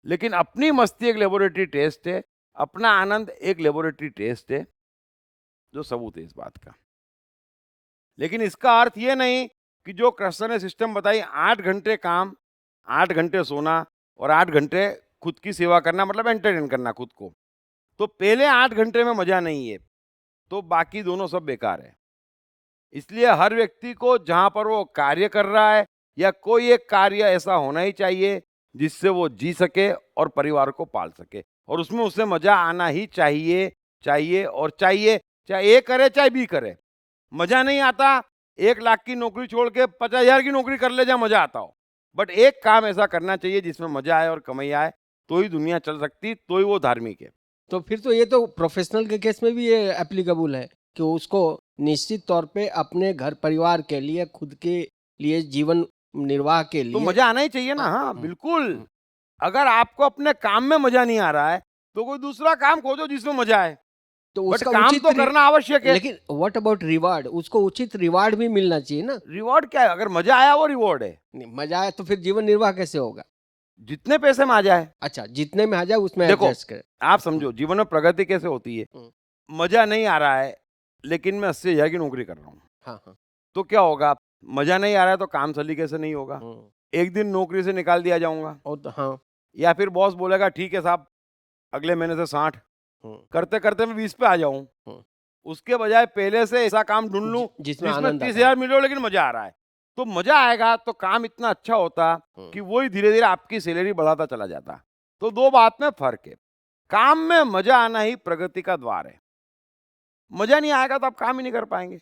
[SPEAKER 1] लेकिन अपनी मस्ती एक लेबोरेटरी टेस्ट है, अपना आनंद एक लेबोरेटरी टेस्ट है, जो सबूत है इस बात का। लेकिन इसका अर्थ ये नहीं कि जो कृष्ण ने सिस्टम बताई, 8 घंटे काम, 8 घंटे सोना और 8 घंटे खुद की सेवा करना, मतलब एंटरटेन करना खुद को, तो पहले 8 घंटे में मजा नहीं है, तो बाकी दोनों सब बेकार है। इसलिए हर व्यक्ति को जहां पर वो कार्य कर रहा है, या कोई एक कार्य ऐसा होना ही चाहिए जिससे वो जी सके और परिवार को पाल सके, और उसमें उसे मजा आना ही चाहिए, चाहिए और चाहिए। चाहे ए करे चाहे बी करे, मजा नहीं आता 1 लाख की नौकरी छोड़ के 50,000 की नौकरी कर ले जहाँ मजा आता हो, बट एक काम ऐसा करना चाहिए जिसमें मजा आए और कमाई आए, तो ही दुनिया चल सकती, तो ही वो धार्मिक है।
[SPEAKER 12] तो फिर तो ये तो प्रोफेशनल के केस में भी ये एप्लीकेबल है कि उसको निश्चित तौर पे अपने घर परिवार के लिए, खुद के लिए, जीवन निर्वाह के
[SPEAKER 1] तो
[SPEAKER 12] लिए
[SPEAKER 1] मजा आना ही चाहिए ना। हाँ बिल्कुल। अगर आपको अपने काम में मजा नहीं आ रहा है तो कोई दूसरा काम खोजो जिसमें मजा आए,
[SPEAKER 12] तो
[SPEAKER 1] बट
[SPEAKER 12] उसका
[SPEAKER 1] काम
[SPEAKER 12] उचित
[SPEAKER 1] तो करना आवश्यक है।
[SPEAKER 12] लेकिन व्हाट अबाउट रिवार्ड? उसको उचित रिवार्ड भी मिलना चाहिए ना।
[SPEAKER 1] रिवॉर्ड क्या है? अगर मजा आया वो रिवॉर्ड है।
[SPEAKER 12] नहीं, मजा आया तो फिर जीवन निर्वाह कैसे होगा?
[SPEAKER 1] जितने पैसे में आ जाए।
[SPEAKER 12] अच्छा, जितने में आ जाए उसमें
[SPEAKER 1] देखो,
[SPEAKER 12] एडजस्ट करें।
[SPEAKER 1] आप समझो जीवन में प्रगति कैसे होती है। मजा नहीं आ रहा है लेकिन मैं 80,000 की नौकरी कर रहा हूँ,
[SPEAKER 12] हाँ हाँ।
[SPEAKER 1] तो क्या होगा? मजा नहीं आ रहा है तो काम सलीके से नहीं होगा, एक दिन नौकरी से निकाल दिया जाऊंगा।
[SPEAKER 12] और तो हाँ,
[SPEAKER 1] या फिर बॉस बोलेगा ठीक है साहब अगले महीने से 60, करते करते मैं 20 पे आ जाऊं। उसके बजाय पहले से ऐसा काम ढूंढ लूं
[SPEAKER 12] जिसमें
[SPEAKER 1] जिसमें
[SPEAKER 12] आनंद आता
[SPEAKER 1] 30,000 मिलो लेकिन मजा आ रहा है, तो मजा आएगा तो काम इतना अच्छा होता कि वही धीरे धीरे आपकी सैलरी बढ़ाता चला जाता। तो दो बात में फर्क है। काम में मजा आना ही प्रगति का द्वार है। मजा नहीं आएगा तो आप काम ही नहीं कर पाएंगे।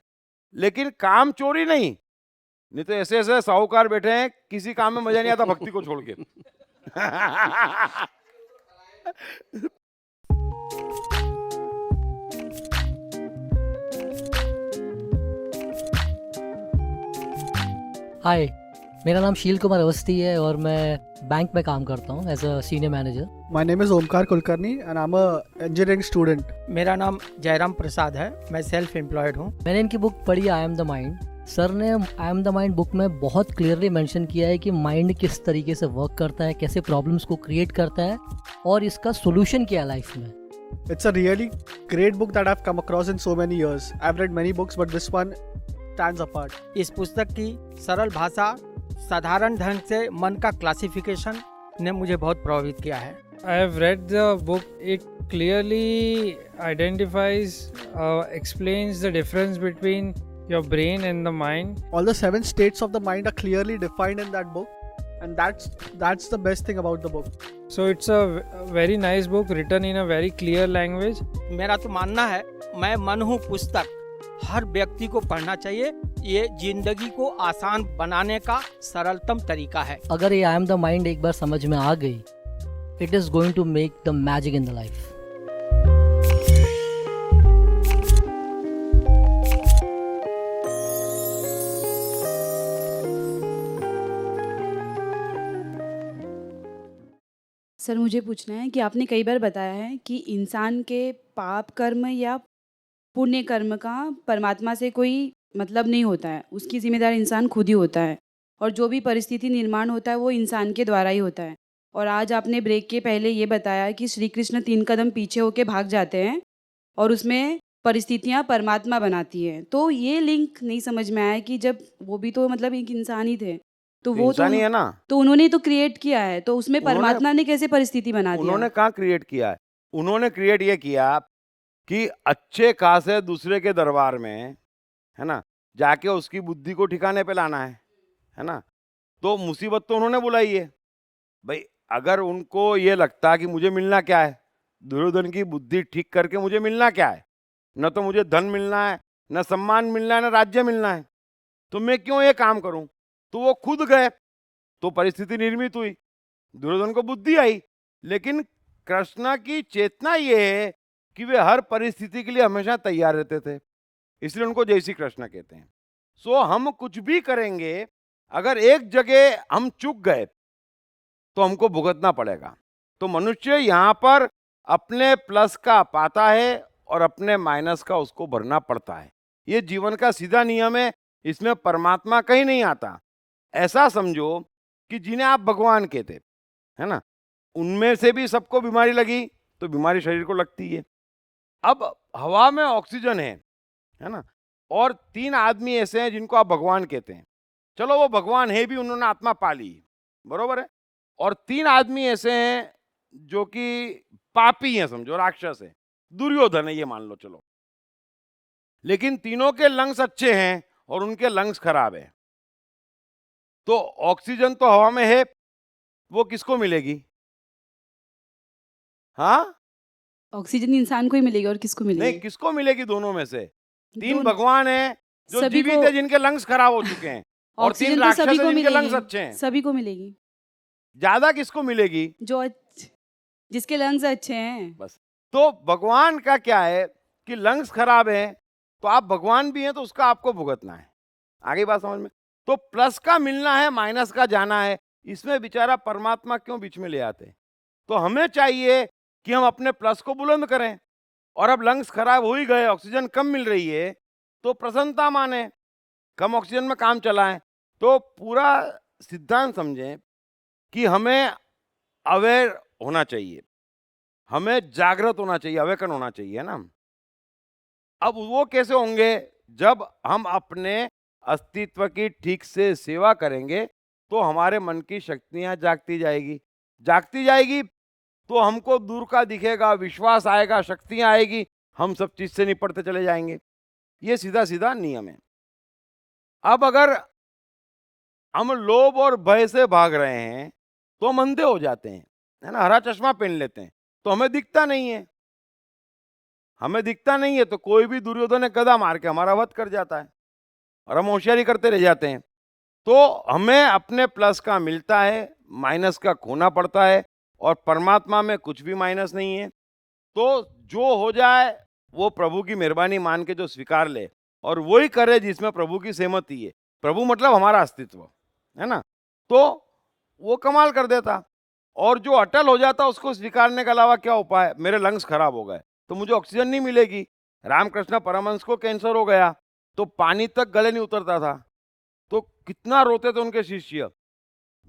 [SPEAKER 1] लेकिन काम चोरी नहीं तो ऐसे ऐसे साहूकार बैठे हैं किसी काम में मजा नहीं आता भक्ति को छोड़ के।
[SPEAKER 13] हाय, मेरा नाम शील कुमार अवस्थी है और मैं बैंक में काम करता हूँ as a senior manager.
[SPEAKER 14] My name is Omkar Kulkarni and I am a engineering student. मेरा नाम जयराम प्रसाद है, मैं सेल्फ एम्प्लॉयड हूँ।
[SPEAKER 13] मैंने इनकी बुक पढ़ी I am the mind. Sir ने I am the mind book में बहुत क्लियरली मेंशन किया है कि माइंड किस तरीके से वर्क करता है, कैसे प्रॉब्लम्स को क्रिएट करता है और इसका सोल्यूशन क्या है लाइफ में।
[SPEAKER 14] It's a really great book that I've come across in so many years. I've read many books but this one stands apart.
[SPEAKER 15] इस पुस्तक की सरल भाषा, साधारण ढंग से मन का क्लासिफिकेशन ने मुझे बहुत प्रभावित किया है।
[SPEAKER 16] I have read the book. It clearly identifies, explains the difference between your brain and the mind.
[SPEAKER 14] All the 7 states of the mind are clearly defined in that book and that's the best thing about the book.
[SPEAKER 16] So it's a very nice book written in a very clear language.
[SPEAKER 15] मेरा तो मानना है, मैं मन हूँ पुस्तक, हर व्यक्ति को पढ़ना चाहिए। ये जिंदगी को आसान बनाने का सरलतम तरीका है।
[SPEAKER 13] अगर ये आई एम द माइंड एक बार समझ में आ गई, it is going to make the magic in the life.
[SPEAKER 17] Sir मुझे पूछना है कि आपने कई बार बताया है कि इंसान के पाप कर्म या पुण्य कर्म का परमात्मा से कोई मतलब नहीं होता है, उसकी जिम्मेदार इंसान खुद ही होता है और जो भी परिस्थिति निर्माण होता है वो इंसान के द्वारा ही होता है। और आज आपने ब्रेक के पहले ये बताया कि श्री कृष्ण 3 कदम पीछे होके भाग जाते हैं और उसमें परिस्थितियाँ परमात्मा बनाती है। तो ये लिंक नहीं समझ में आया कि जब वो भी तो मतलब एक इंसान ही थे, तो वो
[SPEAKER 1] इंसान ही है ना,
[SPEAKER 17] तो उन्होंने तो क्रिएट किया है, तो उसमें
[SPEAKER 1] उन्होंने-
[SPEAKER 17] परमात्मा ने कैसे परिस्थिति बना दिया?
[SPEAKER 1] उन्होंने कहाँ क्रिएट किया है? उन्होंने क्रिएट ये किया कि अच्छे खासे दूसरे के दरबार में, है ना, जाके उसकी बुद्धि को ठिकाने पे लाना है ना। तो मुसीबत तो उन्होंने बुलाई है भाई। अगर उनको ये लगता कि मुझे मिलना क्या है, दुर्योधन की बुद्धि ठीक करके मुझे मिलना क्या है, न तो मुझे धन मिलना है, न सम्मान मिलना है, न राज्य मिलना है, तो मैं क्यों ये काम करूं? तो वो खुद गए, तो परिस्थिति निर्मित हुई, दुर्योधन को बुद्धि आई। लेकिन कृष्ण की चेतना ये है कि वे हर परिस्थिति के लिए हमेशा तैयार रहते थे, इसलिए उनको जय श्री कृष्ण कहते हैं। सो हम कुछ भी करेंगे, अगर एक जगह हम चूक गए तो हमको भुगतना पड़ेगा। तो मनुष्य यहाँ पर अपने प्लस का पाता है और अपने माइनस का उसको भरना पड़ता है। ये जीवन का सीधा नियम है, इसमें परमात्मा कहीं नहीं आता। ऐसा समझो कि जिन्हें आप भगवान कहते, है ना, उनमें से भी सबको बीमारी लगी तो बीमारी शरीर को लगती है। अब हवा में ऑक्सीजन है ना, और 3 आदमी ऐसे हैं जिनको आप भगवान कहते हैं। चलो वो भगवान है भी, उन्होंने आत्मा पा ली, बरोबर है। और 3 आदमी ऐसे हैं जो कि पापी हैं, समझो राक्षस है, दुर्योधन है ये मान लो, चलो। लेकिन तीनों के लंग्स अच्छे हैं और उनके लंग्स खराब है। तो ऑक्सीजन तो हवा में है, वो किसको मिलेगी? हाँ,
[SPEAKER 17] ऑक्सीजन इंसान को ही मिलेगी और किसको मिलेगी?
[SPEAKER 1] नहीं, किसको मिलेगी? दोनों में से 3
[SPEAKER 17] दोनों-
[SPEAKER 1] भगवान हैं जो
[SPEAKER 17] सभी
[SPEAKER 1] जीवित
[SPEAKER 17] को-
[SPEAKER 1] है, जिनके लंग्स खराब हो चुके हैं, और 3
[SPEAKER 17] ऑक्सीजन तो
[SPEAKER 1] राक्षस
[SPEAKER 17] सभी
[SPEAKER 1] हैं
[SPEAKER 17] को
[SPEAKER 1] जिनके लंग्स
[SPEAKER 17] मिलेगी,
[SPEAKER 1] अच्छे हैं।
[SPEAKER 17] सभी को मिलेगी।
[SPEAKER 1] ज्यादा किसको मिलेगी?
[SPEAKER 17] जो जिसके लंग्स अच्छे हैं।
[SPEAKER 1] बस। तो भगवान का क्या है कि लंग्स खराब है तो आप भगवान भी हैं तो उसका आपको भुगतना है। आगे बात समझ में? तो प्लस का मिलना है, माइनस का जाना है, इसमें बेचारा परमात्मा क्यों बीच में ले आते हैं? तो हमें चाहिए कि हम अपने प्लस को बुलंद करें। और अब लंग्स खराब हो ही गए, ऑक्सीजन कम मिल रही है, तो प्रसन्नता माने, कम ऑक्सीजन में काम चलाएं। तो पूरा सिद्धांत समझें कि हमें अवेयर होना चाहिए, हमें जागृत होना चाहिए, अवेकन होना चाहिए, है ना? अब वो कैसे होंगे? जब हम अपने अस्तित्व की ठीक से सेवा करेंगे तो हमारे मन की शक्तियां जागती जाएगी तो हमको दूर का दिखेगा, विश्वास आएगा, शक्तियां आएगी, हम सब चीज से निपटते चले जाएंगे। ये सीधा सीधा नियम है। अब अगर हम लोभ और भय से भाग रहे हैं तो हम अंधे हो जाते हैं, है ना? हरा चश्मा पहन लेते हैं तो हमें दिखता नहीं है। हमें दिखता नहीं है तो कोई भी दुर्योधन ने गदा मार के हमारा वध कर जाता है और हम होशियारी करते रह जाते हैं। तो हमें अपने प्लस का मिलता है, माइनस का खोना पड़ता है, और परमात्मा में कुछ भी माइनस नहीं है। तो जो हो जाए वो प्रभु की मेहरबानी मान के जो स्वीकार ले और वही करे जिसमें प्रभु की सहमति है। प्रभु मतलब हमारा अस्तित्व, है ना? तो वो कमाल कर देता। और जो अटल हो जाता उसको स्वीकारने के अलावा क्या उपाय? मेरे लंग्स खराब हो गए तो मुझे ऑक्सीजन नहीं मिलेगी। रामकृष्ण परमहंस को कैंसर हो गया तो पानी तक गले नहीं उतरता था, तो कितना रोते थे उनके शिष्य।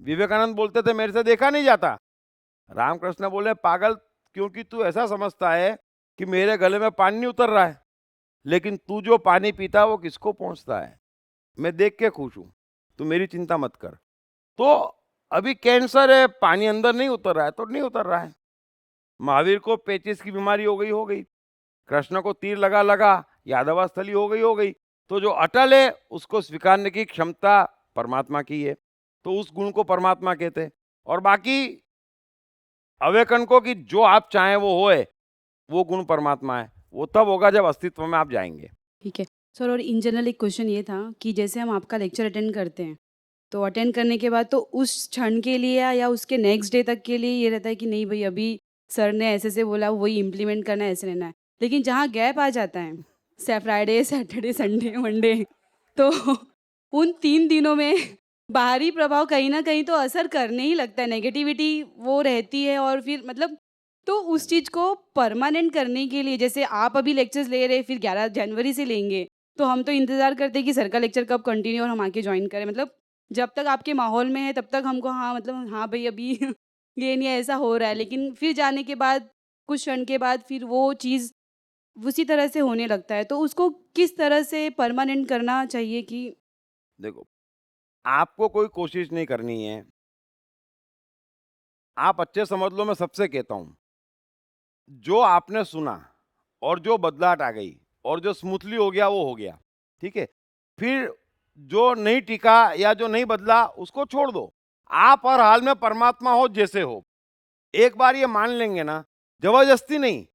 [SPEAKER 1] विवेकानंद बोलते थे मेरे से देखा नहीं जाता। रामकृष्ण बोले पागल, क्योंकि तू ऐसा समझता है कि मेरे गले में पानी नहीं उतर रहा है, लेकिन तू जो पानी पीता है वो किसको पहुंचता है? मैं देख के खुश हूं, तू मेरी चिंता मत कर। तो अभी कैंसर है, पानी अंदर नहीं उतर रहा है तो नहीं उतर रहा है। महावीर को पेचिस की बीमारी हो गई, कृष्ण को तीर लगा, यादवास्थली हो गई। तो जो अटल है उसको स्वीकारने की क्षमता परमात्मा की है, तो उस गुण को परमात्मा कहते हैं। और बाकी अवेकन को कि जो आप चाहें वो होए, वो गुण परमात्मा है। वो तब होगा जब अस्तित्व में आप जाएंगे।
[SPEAKER 17] ठीक है सर। और इन जनरल एक क्वेश्चन ये था कि जैसे हम आपका लेक्चर अटेंड करते हैं तो अटेंड करने के बाद तो उस क्षण के लिए या उसके नेक्स्ट डे तक के लिए ये रहता है कि नहीं भाई अभी सर ने ऐसे से बोला वही इम्प्लीमेंट करना है, ऐसे रहना है। लेकिन जहाँ गैप आ जाता है, फ्राइडे, सैटरडे, संडे, मंडे, तो उन 3 दिनों में बाहरी प्रभाव कहीं ना कहीं तो असर करने ही लगता है, नेगेटिविटी वो रहती है। और फिर मतलब तो उस चीज़ को परमानेंट करने के लिए, जैसे आप अभी लेक्चर्स ले रहे फिर 11 जनवरी से लेंगे, तो हम तो इंतज़ार करते हैं कि सर का लेक्चर कब कंटिन्यू और हम आके ज्वाइन करें। मतलब जब तक आपके माहौल में है तब तक हमको हाँ मतलब हाँ भाई अभी ये नहीं ऐसा हो रहा है, लेकिन फिर जाने के बाद कुछ क्षण के बाद फिर वो चीज़ उसी तरह से होने लगता है। तो उसको किस तरह से परमानेंट करना चाहिए कि
[SPEAKER 1] देखो, आपको कोई कोशिश नहीं करनी है। आप अच्छे समझ लो, मैं सबसे कहता हूं, जो आपने सुना और जो बदलाहट आ गई और जो स्मूथली हो गया वो हो गया, ठीक है। फिर जो नहीं टिका या जो नहीं बदला उसको छोड़ दो। आप हर हाल में परमात्मा हो जैसे हो। एक बार ये मान लेंगे ना, जबरदस्ती नहीं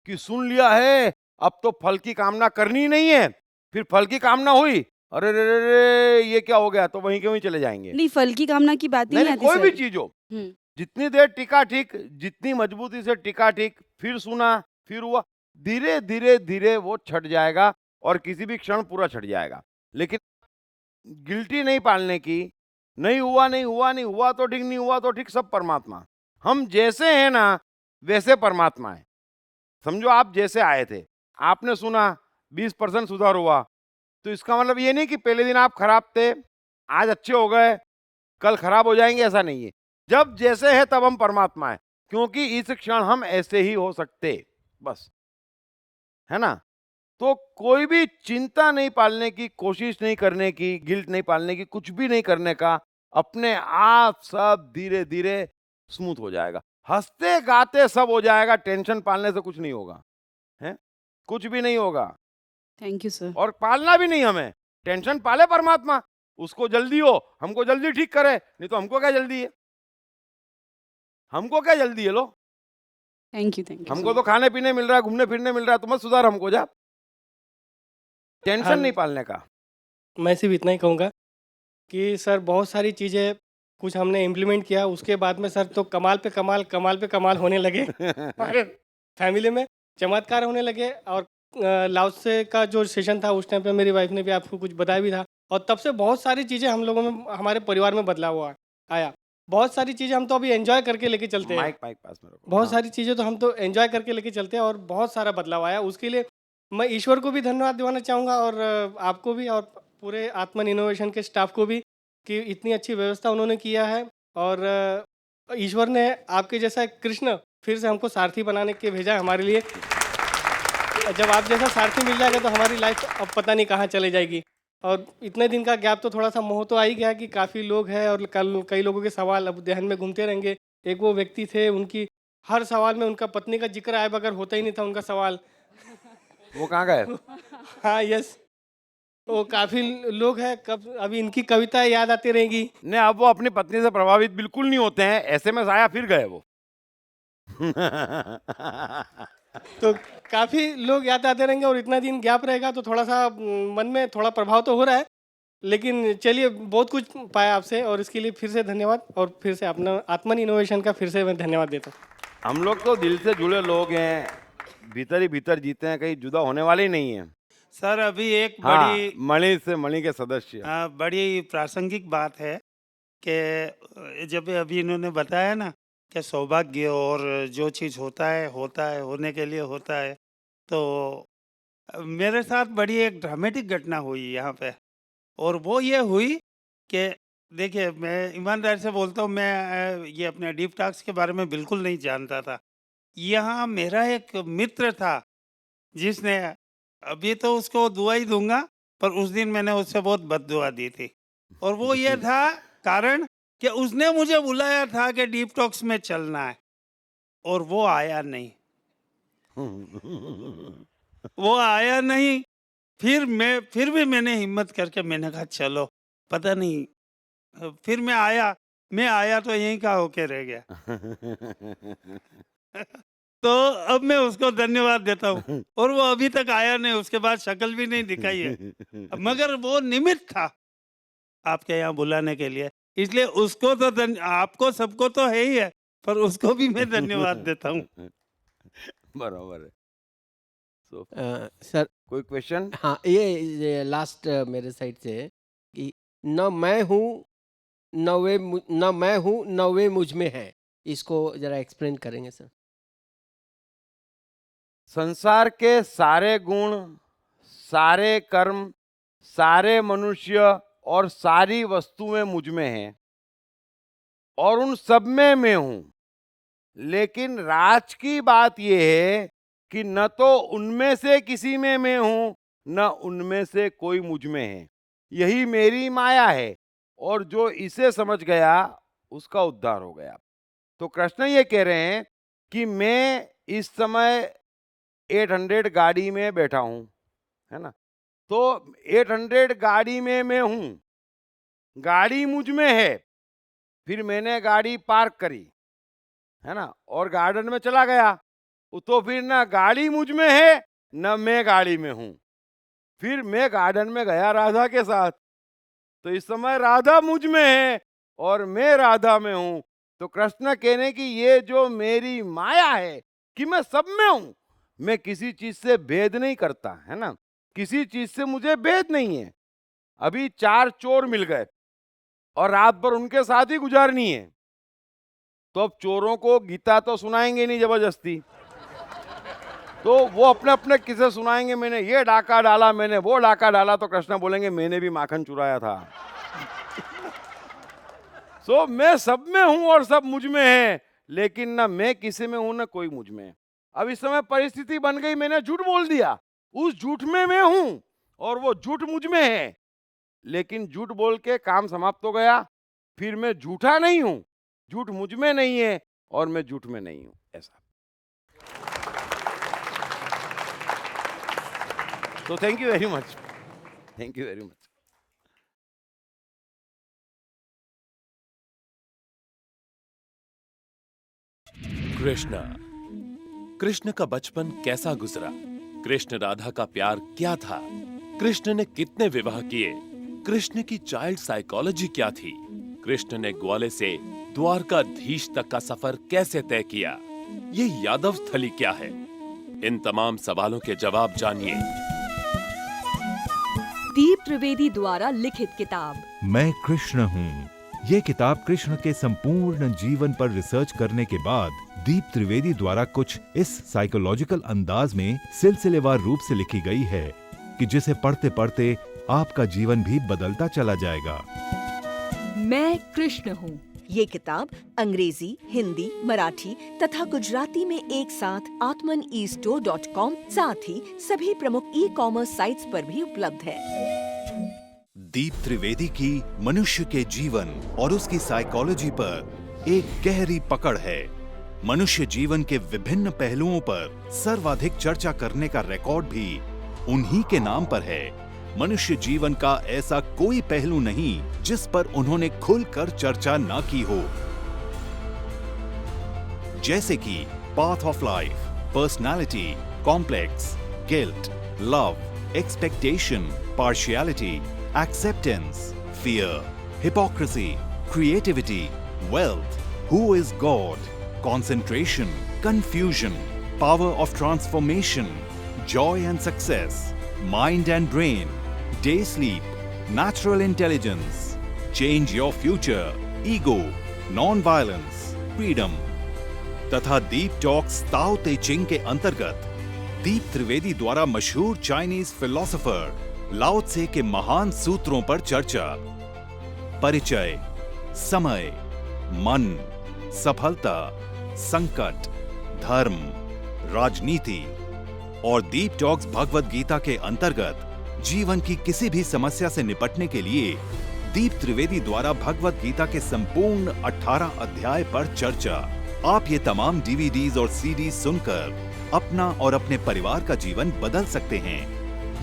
[SPEAKER 1] कि सुन लिया है अब तो फल की कामना करनी नहीं है, फिर फल की कामना हुई, अरे रे रे रे ये क्या हो गया, तो वहीं के वहीं चले जाएंगे।
[SPEAKER 17] नहीं, फल की कामना की बात ही नहीं आती
[SPEAKER 1] कोई भी
[SPEAKER 17] सर।
[SPEAKER 1] चीज हो, जितनी देर टिका ठीक, जितनी मजबूती से टिका ठीक, फिर सुना फिर हुआ, धीरे धीरे धीरे वो छट जाएगा और किसी भी क्षण पूरा छट जाएगा। लेकिन गिल्टी नहीं पालने की, नहीं हुआ नहीं हुआ नहीं हुआ तो ठीक, नहीं हुआ तो ठीक, सब परमात्मा। हम जैसे हैं ना वैसे परमात्मा है। समझो आप जैसे आए थे, आपने सुना 20% सुधार हुआ, तो इसका मतलब ये नहीं कि पहले दिन आप खराब थे आज अच्छे हो गए कल खराब हो जाएंगे, ऐसा नहीं है। जब जैसे है तब हम परमात्मा है, क्योंकि इस क्षण हम ऐसे ही हो सकते, बस, है ना। तो कोई भी चिंता नहीं पालने की, कोशिश नहीं करने की, गिल्ट नहीं पालने की, कुछ भी नहीं करने का, अपने आप सब धीरे धीरे स्मूथ हो जाएगा, हंसते गाते सब हो जाएगा। टेंशन पालने से कुछ नहीं होगा, है कुछ भी नहीं होगा।
[SPEAKER 17] Thank you sir.
[SPEAKER 1] और पालना भी नहीं हमें, टेंशन पाले परमात्मा, उसको जल्दी हो, हमको जल्दी ठीक करे, नहीं तो हमको क्या जल्दी है, हमको क्या जल्दी है। लो
[SPEAKER 17] थैंक यू
[SPEAKER 1] हमको तो खाने पीने मिल रहा है, घूमने फिरने मिल रहा है, तो मत सुधार हमको, जा टेंशन नहीं पालने का।
[SPEAKER 18] मैं सिर्फ इतना ही कहूँगा कि सर बहुत सारी चीज़ें कुछ हमने इम्प्लीमेंट किया, उसके बाद में सर तो कमाल पे कमाल होने लगे हमारे फैमिली में। चमत्कार होने लगे। और लाओत्से का जो सेशन था उस टाइम पे मेरी वाइफ ने भी आपको कुछ बताया भी था, और तब से बहुत सारी चीज़ें हम लोगों में, हमारे परिवार में बदलाव हुआ आया। बहुत सारी चीज़ें हम तो अभी एंजॉय करके लेके चलते हैं।
[SPEAKER 1] माइक पास में रखो।
[SPEAKER 18] बहुत सारी चीज़ें तो हम तो एंजॉय करके लेके चलते हैं, और बहुत सारा बदलाव आया। उसके लिए मैं ईश्वर को भी धन्यवाद दिलाना चाहूँगा, और आपको भी, और पूरे आत्मन इनोवेशन के स्टाफ को भी, कि इतनी अच्छी व्यवस्था उन्होंने किया है। और ईश्वर ने आपके जैसा कृष्ण फिर से हमको सारथी बनाने के भेजा है हमारे लिए। जब आप जैसा सारथी मिल जाएगा तो हमारी लाइफ अब पता नहीं कहाँ चले जाएगी। और इतने दिन का गैप तो थोड़ा सा मोह तो आ ही गया कि काफ़ी लोग हैं, और कल कई लोगों के सवाल अब ध्यान में घूमते रहेंगे। एक वो व्यक्ति थे, उनकी हर सवाल में उनका पत्नी का जिक्र आए बगैर होता ही नहीं था उनका सवाल।
[SPEAKER 1] वो कहाँ गए?
[SPEAKER 18] हाँ, यस, वो काफ़ी लोग हैं, कब अभी इनकी कविताएं याद आती रहेंगी।
[SPEAKER 1] नहीं, अब वो अपनी पत्नी से प्रभावित बिल्कुल नहीं होते हैं। एसएमएस आया फिर गए वो।
[SPEAKER 18] तो काफ़ी लोग याद आते रहेंगे, और इतना दिन गैप रहेगा तो थोड़ा सा मन में थोड़ा प्रभाव तो हो रहा है। लेकिन चलिए, बहुत कुछ पाया आपसे, और इसके लिए फिर से धन्यवाद। और फिर से अपना आत्मन इनोवेशन का फिर से मैं धन्यवाद देता हूँ।
[SPEAKER 1] हम लोग तो दिल से जुड़े लोग हैं, भीतर ही भीतर जीते हैं, कहीं जुदा होने वाले ही नहीं है।
[SPEAKER 10] सर अभी एक
[SPEAKER 1] हाँ,
[SPEAKER 10] बड़ी
[SPEAKER 1] मणि से मणि के सदस्य।
[SPEAKER 10] बड़ी प्रासंगिक बात है कि जब अभी इन्होंने बताया ना कि सौभाग्य और जो चीज़ होता है होने के लिए होता है, तो मेरे साथ बड़ी एक ड्रामेटिक घटना हुई यहाँ पे। और वो ये हुई कि देखिए, मैं ईमानदारी से बोलता हूँ, मैं ये अपने डीप टॉक्स के बारे में बिल्कुल नहीं जानता था। यहाँ मेरा एक मित्र था जिसने, अभी तो उसको दुआ ही दूंगा, पर उस दिन मैंने उससे बहुत बद्दुआ दी थी। और वो ये था कारण कि उसने मुझे बुलाया था कि डीप टॉक्स में चलना है, और वो आया नहीं। वो आया नहीं। फिर भी मैंने हिम्मत करके मैंने कहा चलो, पता नहीं। फिर मैं आया तो यहीं का होके रह गया। तो अब मैं उसको धन्यवाद देता हूँ, और वो अभी तक आया नहीं, उसके बाद शक्ल भी नहीं दिखाई है, मगर वो निमित्त था आपके यहाँ बुलाने के लिए, इसलिए उसको तो आपको सबको तो है ही है, पर उसको भी मैं धन्यवाद देता हूँ।
[SPEAKER 1] बराबर है। So,
[SPEAKER 12] सर
[SPEAKER 1] कोई क्वेश्चन?
[SPEAKER 12] हाँ, ये लास्ट मेरे साइड से है कि न मैं हूँ न वे मुझ में है। इसको जरा एक्सप्लेन करेंगे सर?
[SPEAKER 1] संसार के सारे गुण, सारे कर्म, सारे मनुष्य और सारी वस्तुएं मुझ में हैं, और उन सब में मैं हूं। लेकिन राज की बात यह है कि न तो उनमें से किसी में मैं हूं, न उनमें से कोई मुझ में है। यही मेरी माया है, और जो इसे समझ गया उसका उद्धार हो गया। तो कृष्ण ये कह रहे हैं कि मैं इस समय 800 गाड़ी में बैठा हूं, है ना? तो 800 गाड़ी में मैं हूं, गाड़ी मुझ में है। फिर मैंने गाड़ी पार्क करी, है ना, और गार्डन में चला गया, तो फिर ना गाड़ी मुझ में है न मैं गाड़ी में हूं। फिर मैं गार्डन में गया राधा के साथ, तो इस समय राधा मुझ में है और मैं राधा में हूं। तो कृष्ण कहने की ये जो मेरी माया है कि मैं सब में हूं, मैं किसी चीज से भेद नहीं करता, है ना, किसी चीज से मुझे भेद नहीं है। अभी 4 चोर मिल गए और रात भर उनके साथ ही गुजारनी है, तो अब चोरों को गीता तो सुनाएंगे नहीं जबरदस्ती, तो वो अपने अपने किस्से सुनाएंगे, मैंने ये डाका डाला, मैंने वो डाका डाला। तो कृष्ण बोलेंगे मैंने भी माखन चुराया था। सो मैं सब में हूं और सब मुझ में है, लेकिन ना मैं किसी में हूं ना कोई मुझ में। अब इस समय परिस्थिति बन गई, मैंने झूठ बोल दिया, उस झूठ में मैं हूं और वो झूठ मुझ में है, लेकिन झूठ बोल के काम समाप्त हो गया। फिर मैं झूठा नहीं हूं, झूठ मुझ में नहीं है और मैं झूठ में नहीं हूं। ऐसा। तो thank you very much, thank you very much.
[SPEAKER 19] Krishna का बचपन कैसा गुजरा? कृष्ण राधा का प्यार क्या था? कृष्ण ने कितने विवाह किए? कृष्ण की चाइल्ड साइकोलॉजी क्या थी? कृष्ण ने ग्वाले से द्वारकाधीश तक का सफर कैसे तय किया? ये यादव स्थली क्या है? इन तमाम सवालों के जवाब जानिए।
[SPEAKER 7] दीप त्रिवेदी द्वारा लिखित किताब
[SPEAKER 6] मैं कृष्ण हूँ। ये किताब कृष्ण के संपूर्ण जीवन पर रिसर्च करने के बाद दीप त्रिवेदी द्वारा कुछ इस साइकोलॉजिकल अंदाज में सिलसिलेवार रूप से लिखी गई है कि जिसे पढ़ते पढ़ते आपका जीवन भी बदलता चला जाएगा।
[SPEAKER 7] मैं कृष्ण हूँ। ये किताब अंग्रेजी, हिंदी, मराठी तथा गुजराती में एक साथ atmanestore.com साथ ही सभी प्रमुख ई-कॉमर्स साइट्स पर भी उपलब्ध है।
[SPEAKER 6] दीप त्रिवेदी की मनुष्य के जीवन और उसकी साइकोलॉजी पर एक गहरी पकड़ है। मनुष्य जीवन के विभिन्न पहलुओं पर सर्वाधिक चर्चा करने का रिकॉर्ड भी उन्हीं के नाम पर है। मनुष्य जीवन का ऐसा कोई पहलू नहीं जिस पर उन्होंने खुलकर चर्चा ना की हो, जैसे कि path of life, personality, complex, guilt, love, expectation, partiality, acceptance, fear, hypocrisy, creativity, wealth, who is God, concentration, confusion, power of transformation, joy and success, mind and brain, day sleep, natural intelligence, change your future, ego, non-violence, freedom तथा दीप talks ताओ ते चिंग के अंतर्गत दीप त्रिवेदी द्वारा मशहूर Chinese philosopher लाओ त्से के महान सूत्रों पर चर्चा, परिचय, समय, मन, सफलता, संकट, धर्म, राजनीति और दीप टॉक्स भगवद गीता के अंतर्गत जीवन की किसी भी समस्या से निपटने के लिए दीप त्रिवेदी द्वारा भगवद गीता के संपूर्ण 18 अध्याय पर चर्चा। आप ये तमाम डीवीडीज और सीडीज सुनकर अपना और अपने परिवार का जीवन बदल सकते हैं।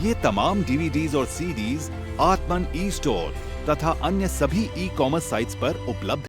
[SPEAKER 6] ये तमाम डीवीडीज और सीडीज आत्मन ई स्टोर तथा अन्य सभी ई-कॉमर्स साइट्स पर उपलब्ध